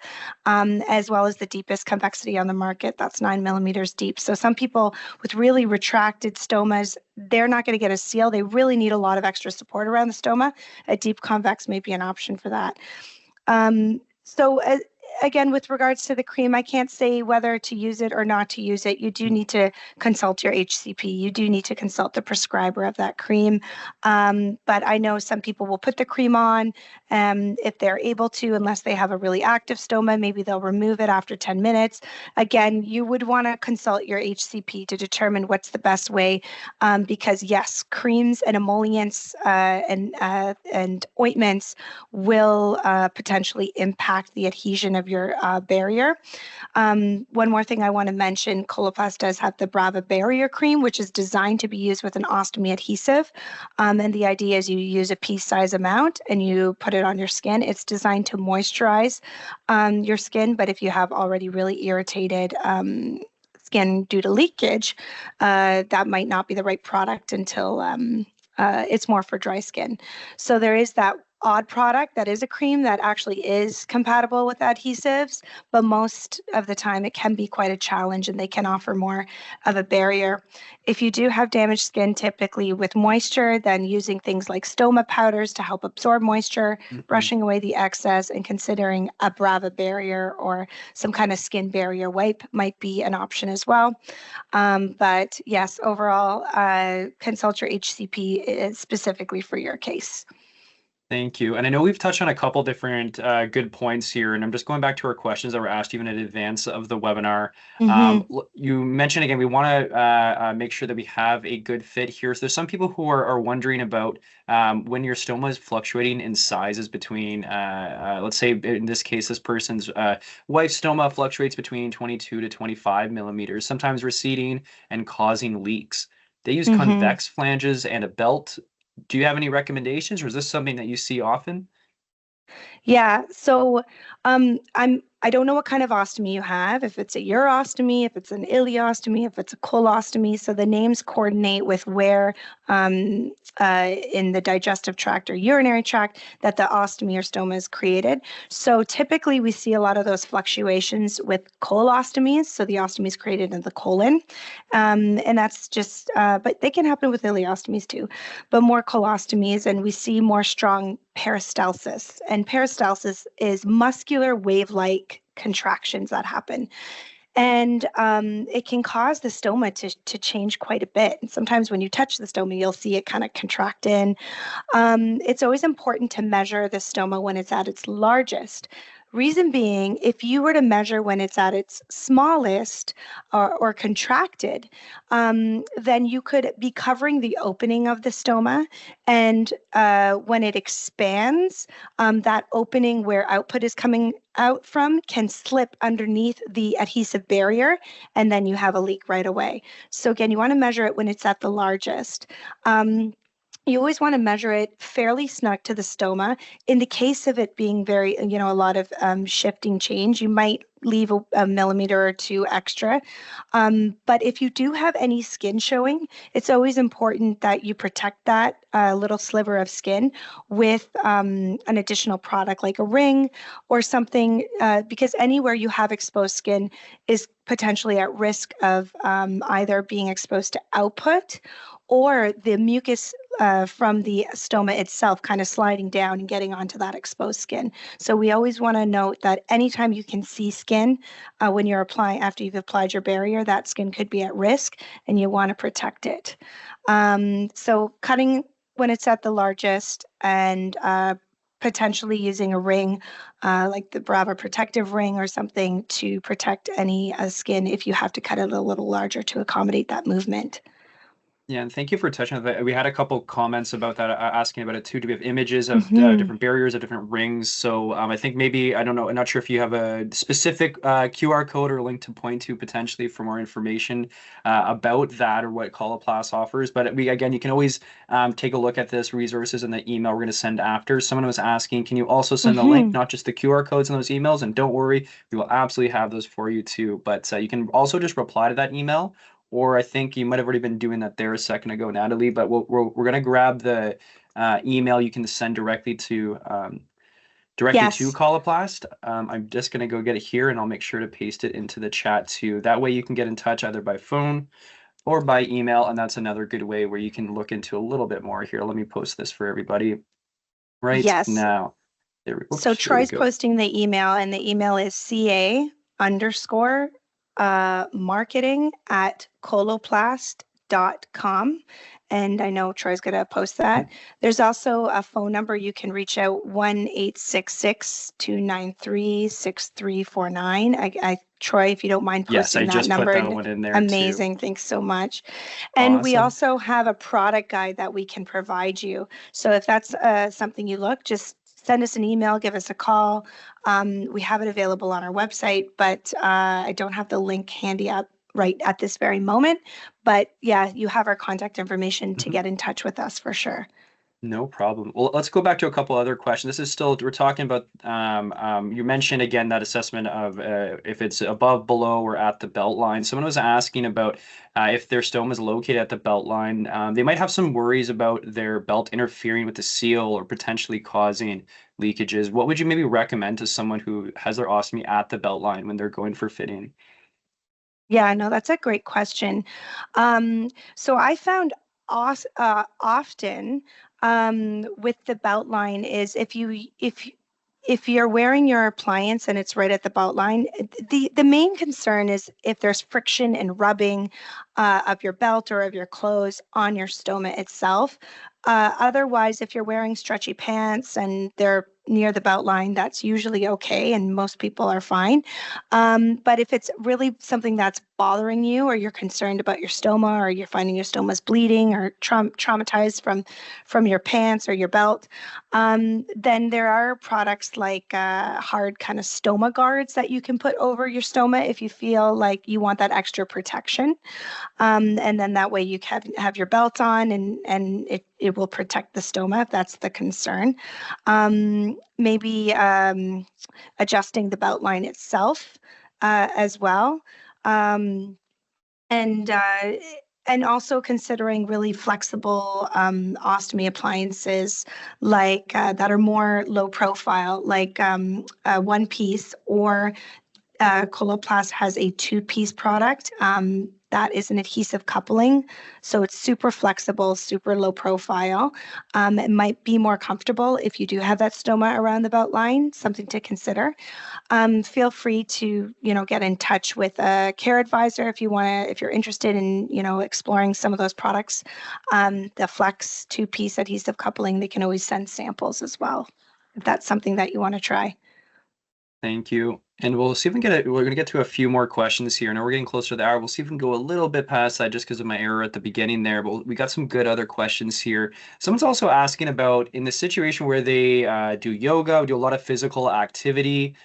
as well as the deepest convexity on the market. That's 9 millimeters deep. So some people with really retracted stomas, they're not going to get a seal. They really need a lot of extra support around the stoma. A deep convex may be an option for that. So again, with regards to the cream, I can't say whether to use it or not to use it. You do need to consult your HCP. You do need to consult the prescriber of that cream. But I know some people will put the cream on if they're able to, unless they have a really active stoma. Maybe they'll remove it after 10 minutes. Again, you would want to consult your HCP to determine what's the best way, because yes, creams and emollients and ointments will potentially impact the adhesion of your barrier. One more thing I want to mention, Coloplast does have the Brava Barrier Cream, which is designed to be used with an ostomy adhesive. And the idea is you use a pea-size amount and you put it on your skin. It's designed to moisturize your skin, but if you have already really irritated skin due to leakage, that might not be the right product until it's more for dry skin. So there is that odd product that is a cream that actually is compatible with adhesives, but most of the time it can be quite a challenge and they can offer more of a barrier. If you do have damaged skin, typically with moisture, then using things like stoma powders to help absorb moisture, brushing away the excess, and considering a Brava barrier or some kind of skin barrier wipe might be an option as well. But yes, overall, consult your HCP specifically for your case. Thank you. And I know we've touched on a couple different good points here, and I'm just going back to our questions that were asked even in advance of the webinar. You mentioned again, we want to make sure that we have a good fit here. So there's some people who are wondering about when your stoma is fluctuating in sizes between, let's say in this case, this person's wife's stoma fluctuates between 22 to 25 millimeters, sometimes receding and causing leaks. They use convex flanges and a belt. Do you have any recommendations, or is this something that you see often? Yeah, so I don't know what kind of ostomy you have, if it's a urostomy, if it's an ileostomy, if it's a colostomy. So the names coordinate with where in the digestive tract or urinary tract that the ostomy or stoma is created. So typically we see a lot of those fluctuations with colostomies. So the ostomy is created in the colon. And that's just, but they can happen with ileostomies too, but more colostomies, and we see more strong peristalsis. And peristalsis is muscular wave-like contractions that happen. And it can cause the stoma to change quite a bit. And sometimes when you touch the stoma, you'll see it kind of contract in. It's always important to measure the stoma when it's at its largest. Reason being, if you were to measure when it's at its smallest or contracted, then you could be covering the opening of the stoma. And when it expands, that opening where output is coming out from can slip underneath the adhesive barrier, and then you have a leak right away. So again, you want to measure it when it's at the largest. You always want to measure it fairly snug to the stoma. In the case of it being very, a lot of shifting change, you might leave a millimeter or two extra. But if you do have any skin showing, it's always important that you protect that little sliver of skin with an additional product like a ring or something, because anywhere you have exposed skin is potentially at risk of either being exposed to output or the mucus from the stoma itself kind of sliding down and getting onto that exposed skin. So we always want to note that anytime you can see skin when you're applying, after you've applied your barrier, that skin could be at risk and you want to protect it. So cutting when it's at the largest and potentially using a ring like the Brava protective ring or something to protect any skin if you have to cut it a little larger to accommodate that movement. Yeah, and thank you for touching on that. We had a couple comments about that, asking about it too. Do we have images of Hmm. different barriers, of different rings? So I think maybe, I don't know, I'm not sure if you have a specific QR code or link to point to potentially for more information about that or what Coloplast offers. But again, you can always take a look at this resources in the email we're going to send after. Someone was asking, can you also send the link, Hmm. not just the QR codes in those emails? And don't worry, we will absolutely have those for you too. But you can also just reply to that email, or I think you might have already been doing that there a second ago, Natalie, but we're going to grab the email you can send directly to Yes. Coloplast. I'm just going to go get it here and I'll make sure to paste it into the chat too. That way you can get in touch either by phone or by email. And that's another good way where you can look into a little bit more here. Let me post this for everybody right Yes. now. So Here we Troy's go. posting the email, and the email is CA underscore marketing at coloplast.com. And I know Troy's going to post that. There's also a phone number you can reach out, 1-866-293-6349. Troy, if you don't mind Yes, posting I that just put number, that one in there too. amazing. Thanks so much. And we Awesome. also have a product guide that we can provide you. So if that's something you look, just send us an email, give us a call. We have it available on our website, but I don't have the link handy up right at this very moment. But yeah, you have our contact information to Mhm. get in touch with us for sure. No problem. Well, let's go back to a couple other questions. This is still, we're talking about, you mentioned again that assessment of if it's above, below, or at the belt line. Someone was asking about if their stoma is located at the belt line. They might have some worries about their belt interfering with the seal or potentially causing leakages. What would you maybe recommend to someone who has their ostomy at the belt line when they're going for fitting? Yeah, no, that's a great question. So I found often with the belt line is if you're wearing your appliance and it's right at the belt line, the main concern is if there's friction and rubbing of your belt or of your clothes on your stoma itself. Otherwise, if you're wearing stretchy pants and they're near the belt line, that's usually okay, and most people are fine. But if it's really something that's bothering you, or you're concerned about your stoma, or you're finding your stoma's bleeding, or traumatized from your pants or your belt, then there are products like hard kind of stoma guards that you can put over your stoma if you feel like you want that extra protection. And then that way you can have your belt on, and it will protect the stoma if that's the concern. Maybe adjusting the belt line itself as well. Um, and uh, and also considering really flexible ostomy appliances like that are more low profile, like one piece, or Coloplast has a two-piece product that is an adhesive coupling. So it's super flexible, super low profile. It might be more comfortable if you do have that stoma around the belt line, something to consider. Feel free to, get in touch with a care advisor if you want to, if you're interested in, exploring some of those products. The Flex two-piece adhesive coupling, they can always send samples as well, if that's something that you want to try. Thank you. And we'll see if we can we're going to get to a few more questions here. Now we're getting closer to the hour. We'll see if we can go a little bit past that just because of my error at the beginning there. But we got some good other questions here. Someone's also asking about in the situation where they do yoga, do a lot of physical activity.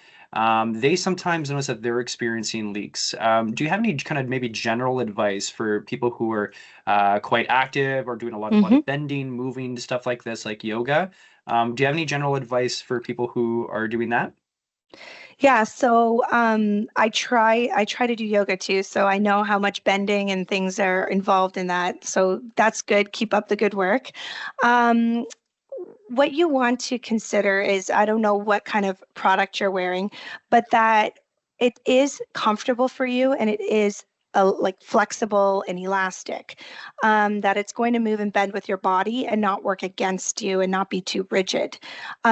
they sometimes notice that they're experiencing leaks. Do you have any kind of maybe general advice for people who are quite active or doing a lot Hmm. of bending, moving, stuff like this, like yoga? Do you have any general advice for people who are doing that? Yeah, so I try to do yoga too, so I know how much bending and things are involved in that. So that's good. Keep up the good work. Um, what you want to consider is I don't know what kind of product you're wearing, but that it is comfortable for you and it is like flexible and elastic, that it's going to move and bend with your body and not work against you and not be too rigid.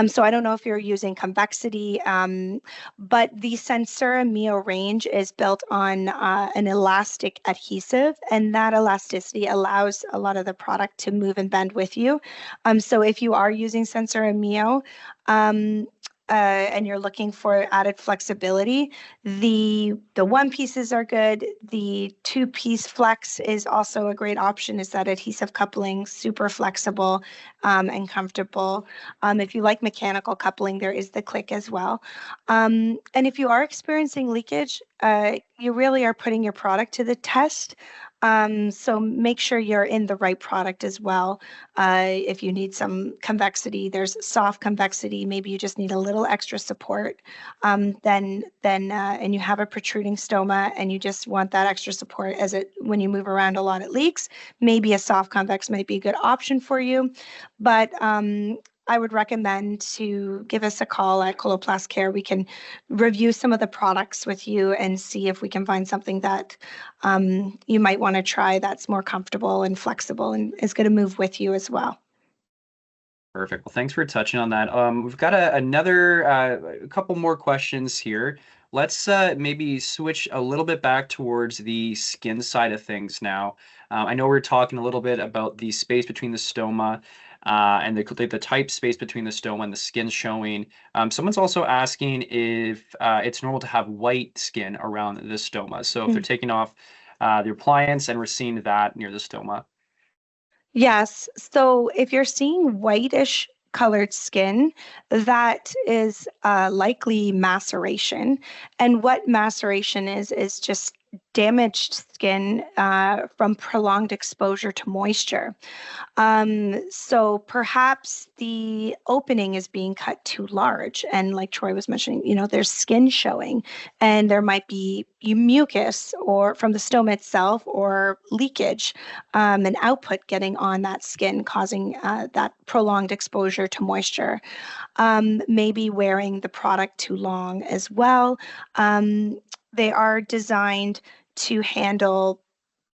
So I don't know if you're using convexity, but the Sensura Mio range is built on an elastic adhesive, and that elasticity allows a lot of the product to move and bend with you. So if you are using Sensor Mio, and you're looking for added flexibility, the one pieces are good. The two-piece flex is also a great option. Is that adhesive coupling, super flexible and comfortable. If you like mechanical coupling, there is the click as well. And if you are experiencing leakage, you really are putting your product to the test. So make sure you're in the right product as well. If you need some convexity, there's soft convexity. Maybe you just need a little extra support. And you have a protruding stoma, and you just want that extra support as it when you move around a lot, it leaks. Maybe a soft convex might be a good option for you, but I would recommend to give us a call at Coloplast Care. We can review some of the products with you and see if we can find something that you might want to try that's more comfortable and flexible and is going to move with you as well. Perfect. Well, thanks for touching on that. We've got a couple more questions here. Let's maybe switch a little bit back towards the skin side of things now. I know we are talking a little bit about the space between the stoma and the tight space between the stoma and the skin showing. Someone's also asking if it's normal to have white skin around the stoma. So if they're taking off the appliance and we're seeing that near the stoma. Yes. So if you're seeing whitish colored skin, that is likely maceration. And what maceration is just damaged skin from prolonged exposure to moisture. So perhaps the opening is being cut too large. And like Troy was mentioning, there's skin showing, and there might be mucus or from the stoma itself or leakage, and output getting on that skin, causing that prolonged exposure to moisture. Maybe wearing the product too long as well. They are designed to handle,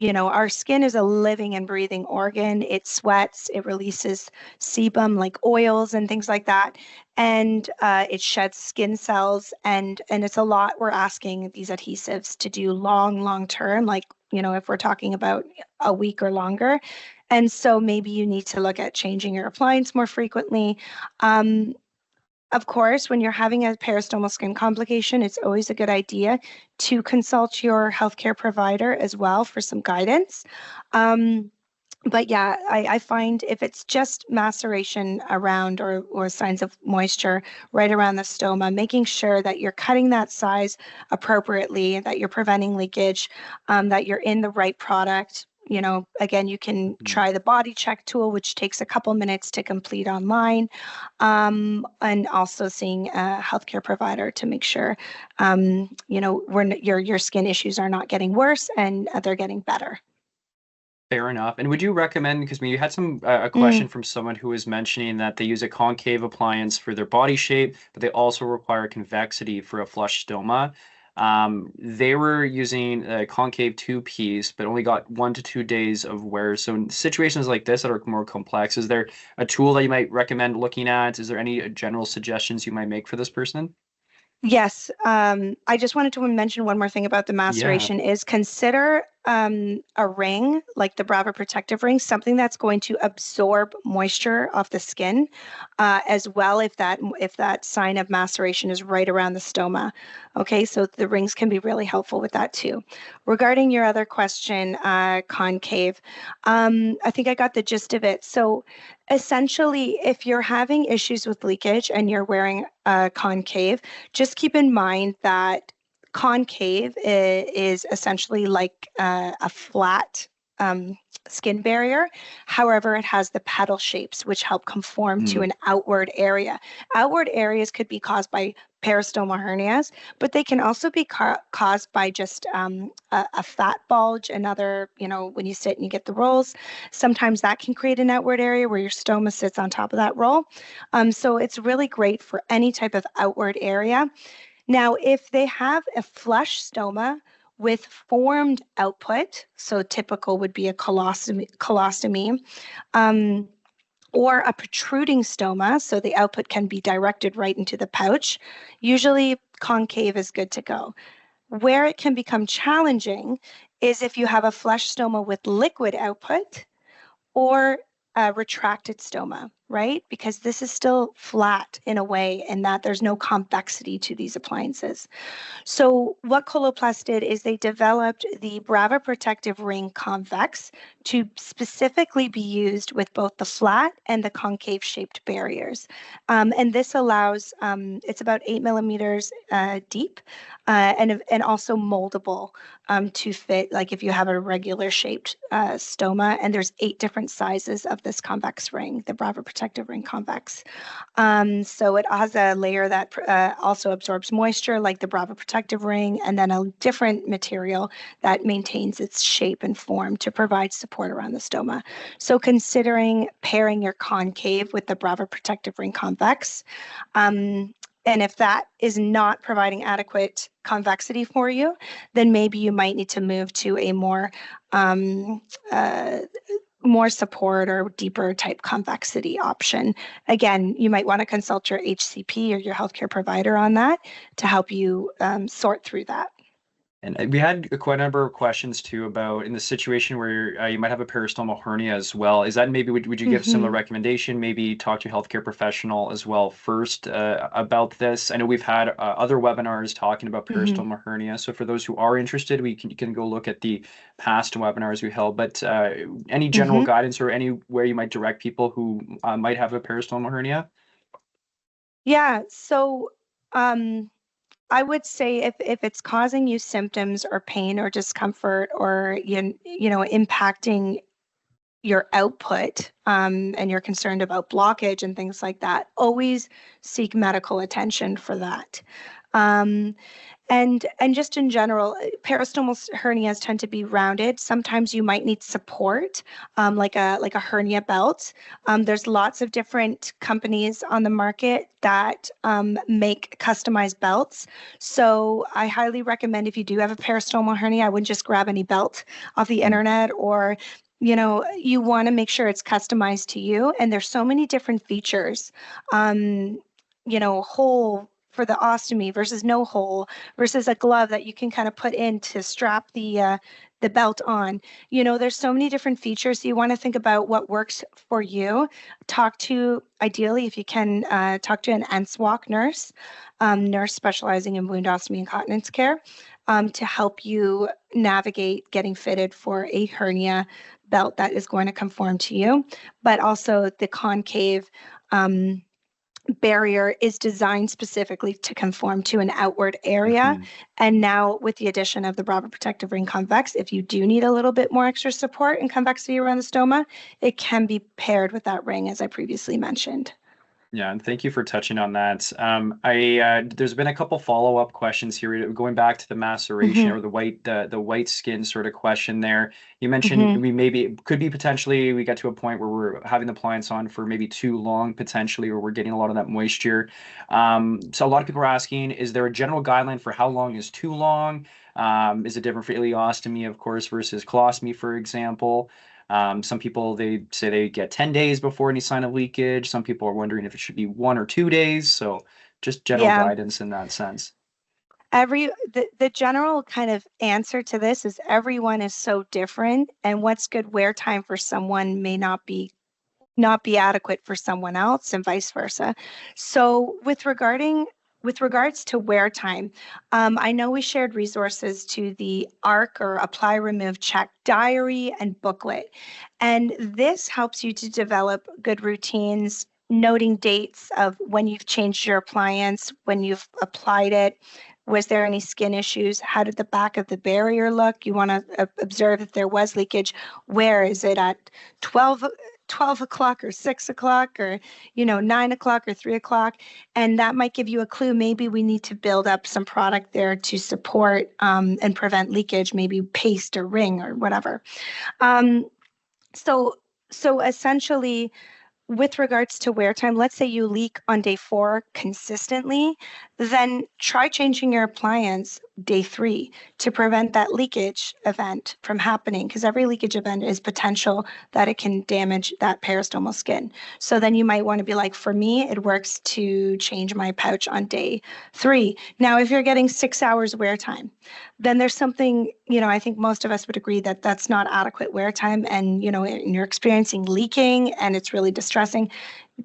our skin is a living and breathing organ. It sweats, it releases sebum like oils and things like that, and it sheds skin cells. And it's a lot we're asking these adhesives to do long term, like, if we're talking about a week or longer. And so maybe you need to look at changing your appliance more frequently. Um, of course, when you're having a peristomal skin complication, it's always a good idea to consult your healthcare provider as well for some guidance. Um, but yeah, I find if it's just maceration around or signs of moisture right around the stoma, making sure that you're cutting that size appropriately, that you're preventing leakage, that you're in the right product. Again, you can try the body check tool, which takes a couple minutes to complete online, and also seeing a healthcare provider to make sure, your skin issues are not getting worse and they're getting better. Fair enough. And would you recommend, because you had a Mm. question from someone who was mentioning that they use a concave appliance for their body shape, but they also require convexity for a flush stoma. They were using a concave two-piece, but only got 1 to 2 days of wear. So in situations like this that are more complex, is there a tool that you might recommend looking at? Is there any general suggestions you might make for this person? Yes, I just wanted to mention one more thing about the Yeah. maceration is consider a ring like the Brava protective ring, something that's going to absorb moisture off the skin, as well if that sign of maceration is right around the stoma. Okay, so the rings can be really helpful with that too. Regarding your other question, concave, I think I got the gist of it. So essentially, if you're having issues with leakage and you're wearing a concave, just keep in mind that concave is essentially like a flat skin barrier. However, it has the petal shapes, which help conform to Mm, an outward area. Outward areas could be caused by peristomal hernias, but they can also be caused by just a fat bulge. Another, when you sit and you get the rolls, sometimes that can create an outward area where your stoma sits on top of that roll. So it's really great for any type of outward area. Now, if they have a flush stoma with formed output, so typical would be a colostomy, um, or a protruding stoma, so the output can be directed right into the pouch, usually concave is good to go. Where it can become challenging is if you have a flush stoma with liquid output or a retracted stoma, right? Because this is still flat in a way, and that there's no convexity to these appliances. So what Coloplast did is they developed the Brava Protective Ring Convex to specifically be used with both the flat and the concave shaped barriers. And this allows, it's about 8 millimeters deep, and also moldable to fit, like if you have a regular shaped stoma, and there's 8 different sizes of this convex ring, the Brava Protective Ring Convex. So it has a layer that also absorbs moisture, like the Brava Protective Ring, and then a different material that maintains its shape and form to provide support around the stoma. So considering pairing your concave with the Brava Protective Ring Convex, and if that is not providing adequate convexity for you, then maybe you might need to move to a um, uh, more support or deeper type convexity option. Again, you might want to consult your HCP or your healthcare provider on that to help you sort through that. And we had quite a number of questions too about in the situation where you might have a peristomal hernia as well. Is that maybe would you give similar Mm-hmm. recommendation? Maybe talk to a healthcare professional as well first about this. I know we've had other webinars talking about Mm-hmm. peristomal hernia. So for those who are interested, you can go look at the past webinars we held. But any general Mm-hmm. guidance or anywhere you might direct people who might have a peristomal hernia? Yeah. So um, I would say if it's causing you symptoms or pain or discomfort or impacting your output, and you're concerned about blockage and things like that, always seek medical attention for that. Um, and just in general, peristomal hernias tend to be rounded. Sometimes you might need support, like a hernia belt. There's lots of different companies on the market that make customized belts. So I highly recommend if you do have a peristomal hernia, I wouldn't just grab any belt off the Mm, internet, or you want to make sure it's customized to you. And there's so many different features. Hole for the ostomy versus no hole versus a glove that you can kind of put in to strap the belt on. There's so many different features. So you want to think about what works for you. Ideally, if you can, talk to an NSWAC nurse specializing in wound ostomy and continence care, to help you navigate getting fitted for a hernia belt that is going to conform to you. But also the concave um, barrier is designed specifically to conform to an outward area. mhm. And now with the addition of the Brava Protective Ring Convex, if you do need a little bit more extra support and convexity around the stoma, it can be paired with that ring, as I previously mentioned. Yeah, and thank you for touching on that. There's been a couple follow-up questions here going back to the maceration Hmm. or the white skin sort of question there. You mentioned Hmm. we maybe could be potentially we get to a point where we're having the appliance on for maybe too long potentially, or we're getting a lot of that moisture. So a lot of people are asking, is there a general guideline for how long is too long? Is it different for ileostomy, of course, versus colostomy, for example? Some people they say they get 10 days before any sign of leakage. Some people are wondering if it should be 1 or 2 days. So just general Yeah. guidance in that sense. The general kind of answer to this is everyone is so different, and what's good wear time for someone may not be adequate for someone else and vice versa. So with regards to wear time, I know we shared resources to the ARC or Apply Remove Check diary and booklet. And this helps you to develop good routines, noting dates of when you've changed your appliance, when you've applied it. Was there any skin issues? How did the back of the barrier look? You want to observe if there was leakage. Where is it at 12 12 o'clock or 6 o'clock or 9 o'clock or 3 o'clock, and that might give you a clue. Maybe we need to build up some product there to support and prevent leakage, maybe paste or ring or whatever. um, so so essentially, with regards to wear time, let's say you leak on day 4 consistently, then try changing your appliance day 3 to prevent that leakage event from happening, because every leakage event is potential that it can damage that peristomal skin. So then you might want to be like, for me, it works to change my pouch on day 3. Now, if you're getting 6 hours wear time, then there's something, I think most of us would agree that that's not adequate wear time. And, and you're experiencing leaking and it's really distressing.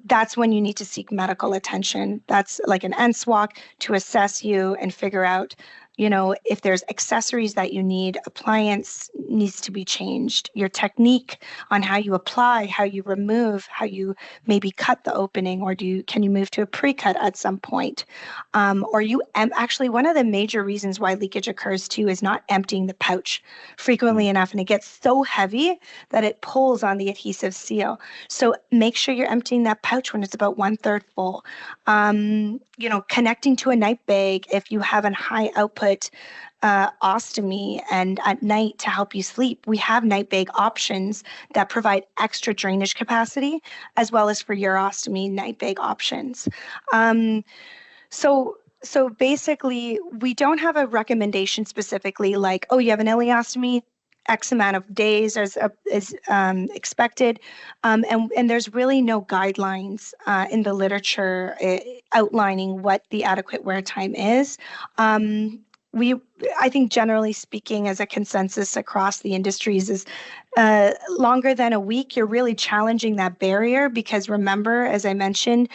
That's when you need to seek medical attention. That's like an NSWAC to assess you and figure out, if there's accessories that you need, appliance needs to be changed. Your technique on how you apply, how you remove, how you maybe cut the opening, or can you move to a pre-cut at some point? Or actually, one of the major reasons why leakage occurs too is not emptying the pouch frequently enough, and it gets so heavy that it pulls on the adhesive seal. So make sure you're emptying that pouch when it's about 1/3 full. Connecting to a night bag if you have a high output ostomy and at night to help you sleep. We have night bag options that provide extra drainage capacity, as well as for urostomy night bag options. Um, so basically, we don't have a recommendation specifically like, oh, you have an ileostomy, X amount of days as expected. And there's really no guidelines in the literature outlining what the adequate wear time is. Um, we, I think generally speaking, as a consensus across the industries is longer than a week, you're really challenging that barrier because remember, as I mentioned,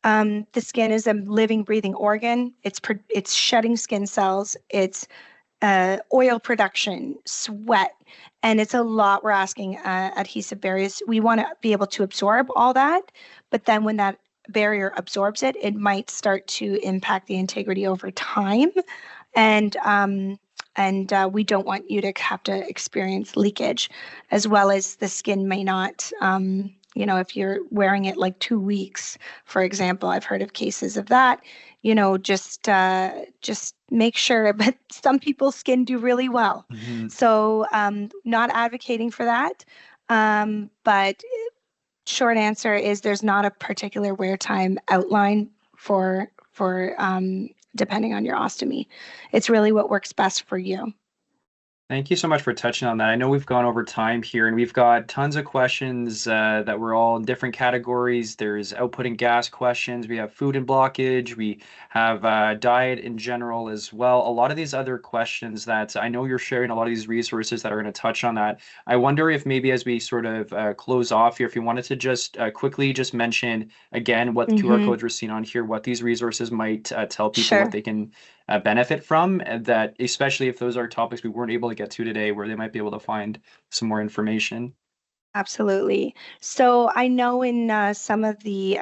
the skin is a living, breathing organ. It's shedding skin cells. It's oil production, sweat, and it's a lot. We're asking adhesive barriers. We want to be able to absorb all that, but then when that barrier absorbs it, it might start to impact the integrity over time, and we don't want you to have to experience leakage, as well as the skin may not. If you're wearing it like 2 weeks, for example, I've heard of cases of that. Just make sure. But some people's skin do really well, Mhm. so not advocating for that. But short answer is there's not a particular wear time outline for depending on your ostomy. It's really what works best for you. Thank you so much for touching on that. I know we've gone over time here and we've got tons of questions that were all in different categories. There's output and gas questions. We have food and blockage. We have diet in general as well. A lot of these other questions that I know you're sharing, a lot of these resources that are going to touch on that. I wonder if maybe as we sort of close off here, if you wanted to just quickly just mention again what QR Mm-hmm. codes we're seeing on here, what these resources might tell people, what Sure. they can benefit from, and that especially if those are topics we weren't able to get to today, where they might be able to find some more information. Absolutely. So I know in some of the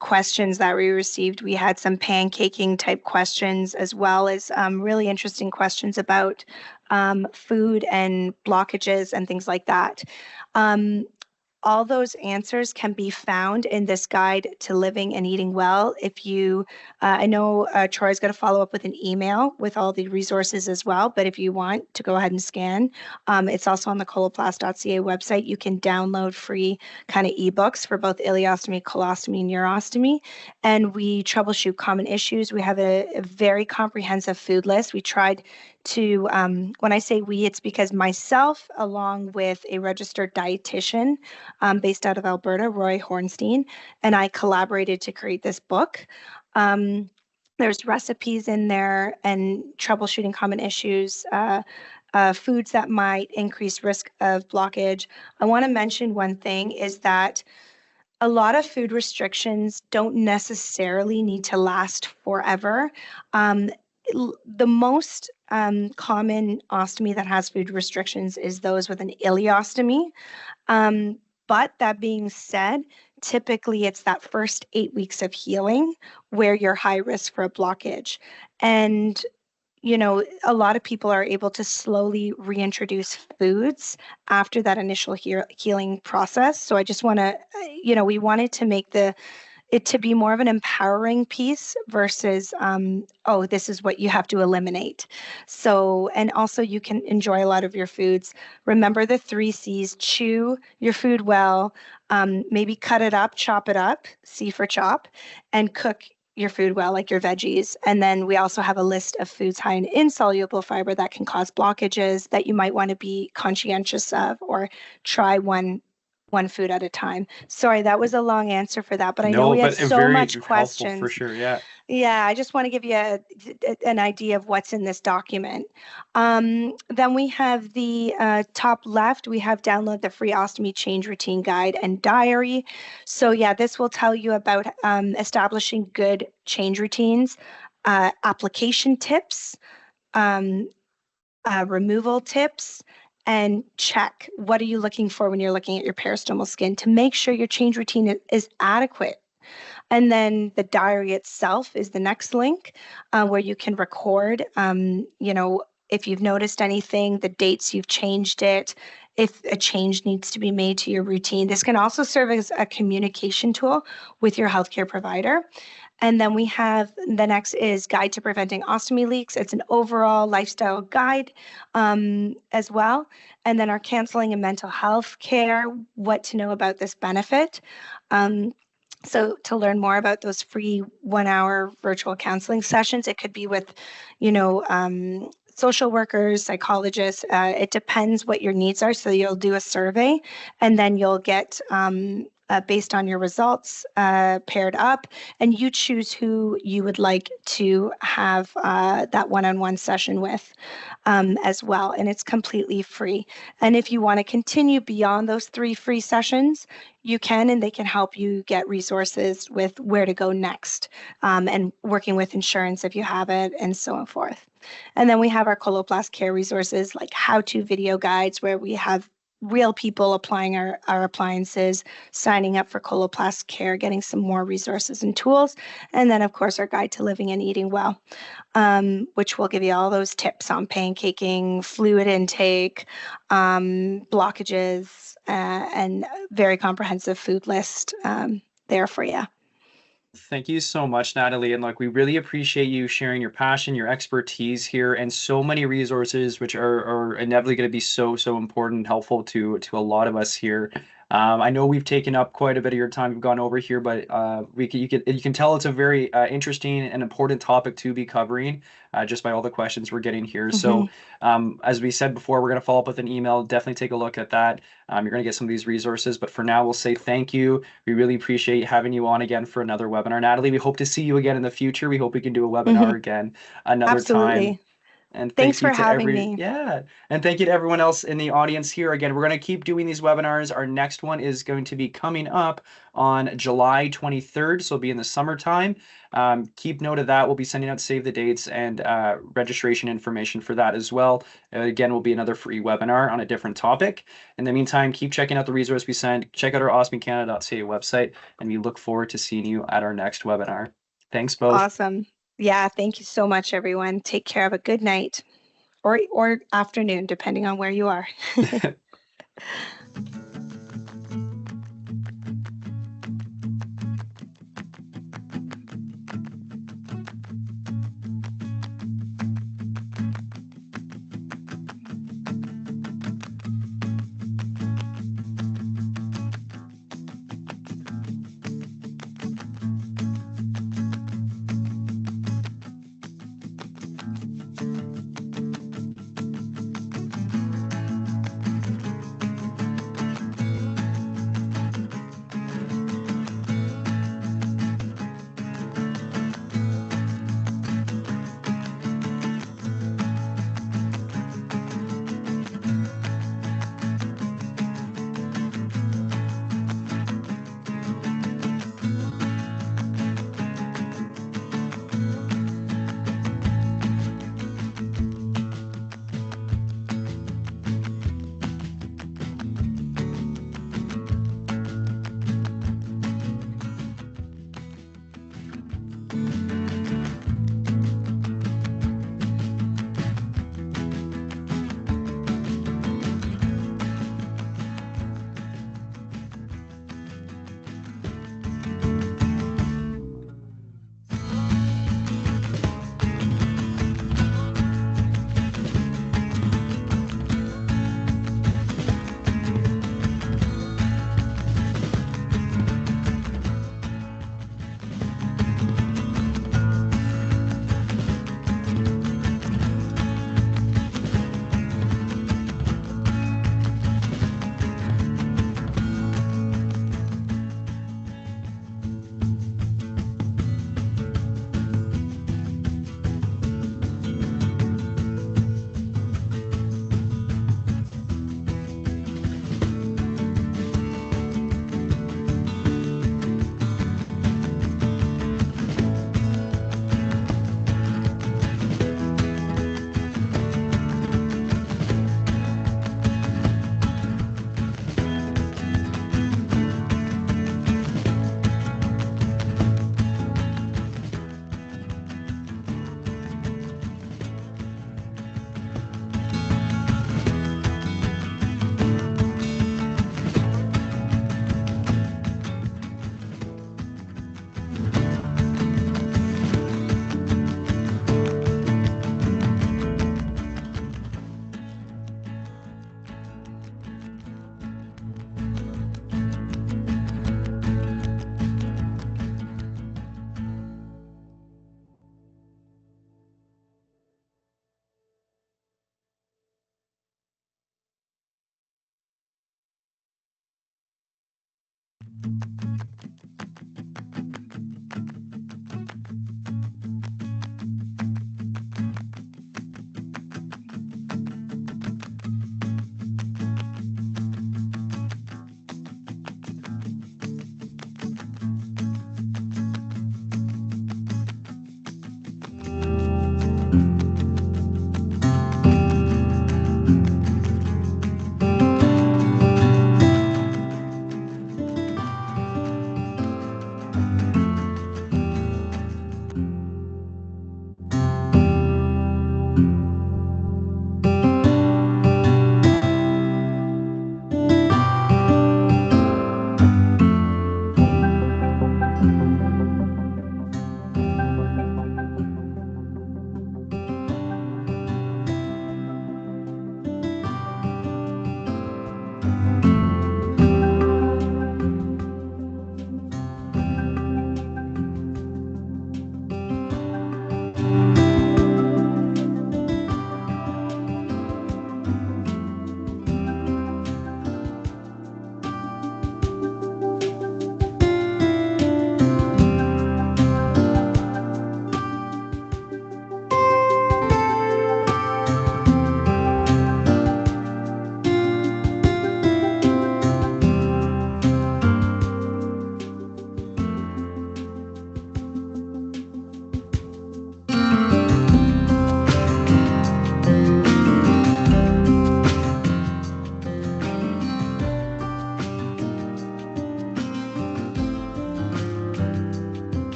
questions that we received, we had some pancaking type questions, as well as really interesting questions about food and blockages and things like that. Um, all those answers can be found in this guide to living and eating well. If you, I know Troy's going to follow up with an email with all the resources as well, but if you want to go ahead and scan, it's also on the coloplast.ca website. You can download free kind of ebooks for both ileostomy, colostomy, and urostomy. And we troubleshoot common issues. We have a very comprehensive food list. We tried to, when I say we, it's because myself, along with a registered dietitian based out of Alberta, Roy Hornstein, and I collaborated to create this book. Um, There's recipes in there and troubleshooting common issues, foods that might increase risk of blockage. I want to mention one thing is that a lot of food restrictions don't necessarily need to last forever. Um, the most common ostomy that has food restrictions is those with an ileostomy. Um, but that being said, typically it's that first 8 weeks of healing where you're high risk for a blockage. And a lot of people are able to slowly reintroduce foods after that initial healing process. So I just want to, we wanted to make it to be more of an empowering piece versus, oh, this is what you have to eliminate. So, and also you can enjoy a lot of your foods. Remember the 3 C's: chew your food well, maybe cut it up, chop it up, C for chop, and cook your food well, like your veggies. And then we also have a list of foods high in insoluble fiber that can cause blockages that you might want to be conscientious of or try one food at a time. Sorry, that was a long answer for that, but I know No, we had but so very much helpful for questions. sure. Yeah. Yeah, I just want to give you an idea of what's in this document. Then we have the top left, we have download the free ostomy change routine guide and diary. So yeah, this will tell you about establishing good change routines, application tips, um, removal tips, and check what are you looking for when you're looking at your peristomal skin to make sure your change routine is adequate. And then the diary itself is the next link where you can record, if you've noticed anything, the dates you've changed it, if a change needs to be made to your routine. This can also serve as a communication tool with your healthcare provider. And then we have the next is Guide to Preventing Ostomy Leaks. It's an overall lifestyle guide as well. And then our counseling and mental health care, what to know about this benefit. So to learn more about those free 1 hour virtual counseling sessions, it could be with, social workers, psychologists. It depends what your needs are. So you'll do a survey and then you'll get based on your results, paired up, and you choose who you would like to have that one-on-one session with as well. And it's completely free. And if you want to continue beyond those 3 free sessions, you can, and they can help you get resources with where to go next and working with insurance if you have it and so forth. And then we have our Coloplast care resources like how-to video guides where we have real people applying our appliances, signing up for Coloplast care, getting some more resources and tools. And then, of course, our guide to living and eating well, which will give you all those tips on pancaking, fluid intake, blockages, and very comprehensive food list there for you. Thank you so much, Natalie. And like, we really appreciate you sharing your passion, your expertise here, and so many resources, which are inevitably going to be so important and helpful to a lot of us here. I know we've taken up quite a bit of your time. We've gone over here, but you can tell it's a very interesting and important topic to be covering just by all the questions we're getting here. Mm-hmm. So as we said before, we're going to follow up with an email. Definitely take a look at that. You're going to get some of these resources. But for now, we'll say thank you. We really appreciate having you on again for another webinar. Natalie, we hope to see you again in the future. We hope we can do a webinar Mm-hmm. again another time. Absolutely. And Thanks thank you for to having me. and thank you to everyone else in the audience here. Again, we're going to keep doing these webinars. Our next one is going to be coming up on July 23rd, so it'll be in the summertime. Keep note of that. We'll be sending out save the dates and registration information for that as well. Again, will be another free webinar on a different topic. In the meantime, keep checking out the resource we send. Check out our ostomycanada.ca website, and we look forward to seeing you at our next webinar. Thanks both. Awesome. Yeah, thank you so much, everyone. Take care. Have a good night or afternoon, depending on where you are.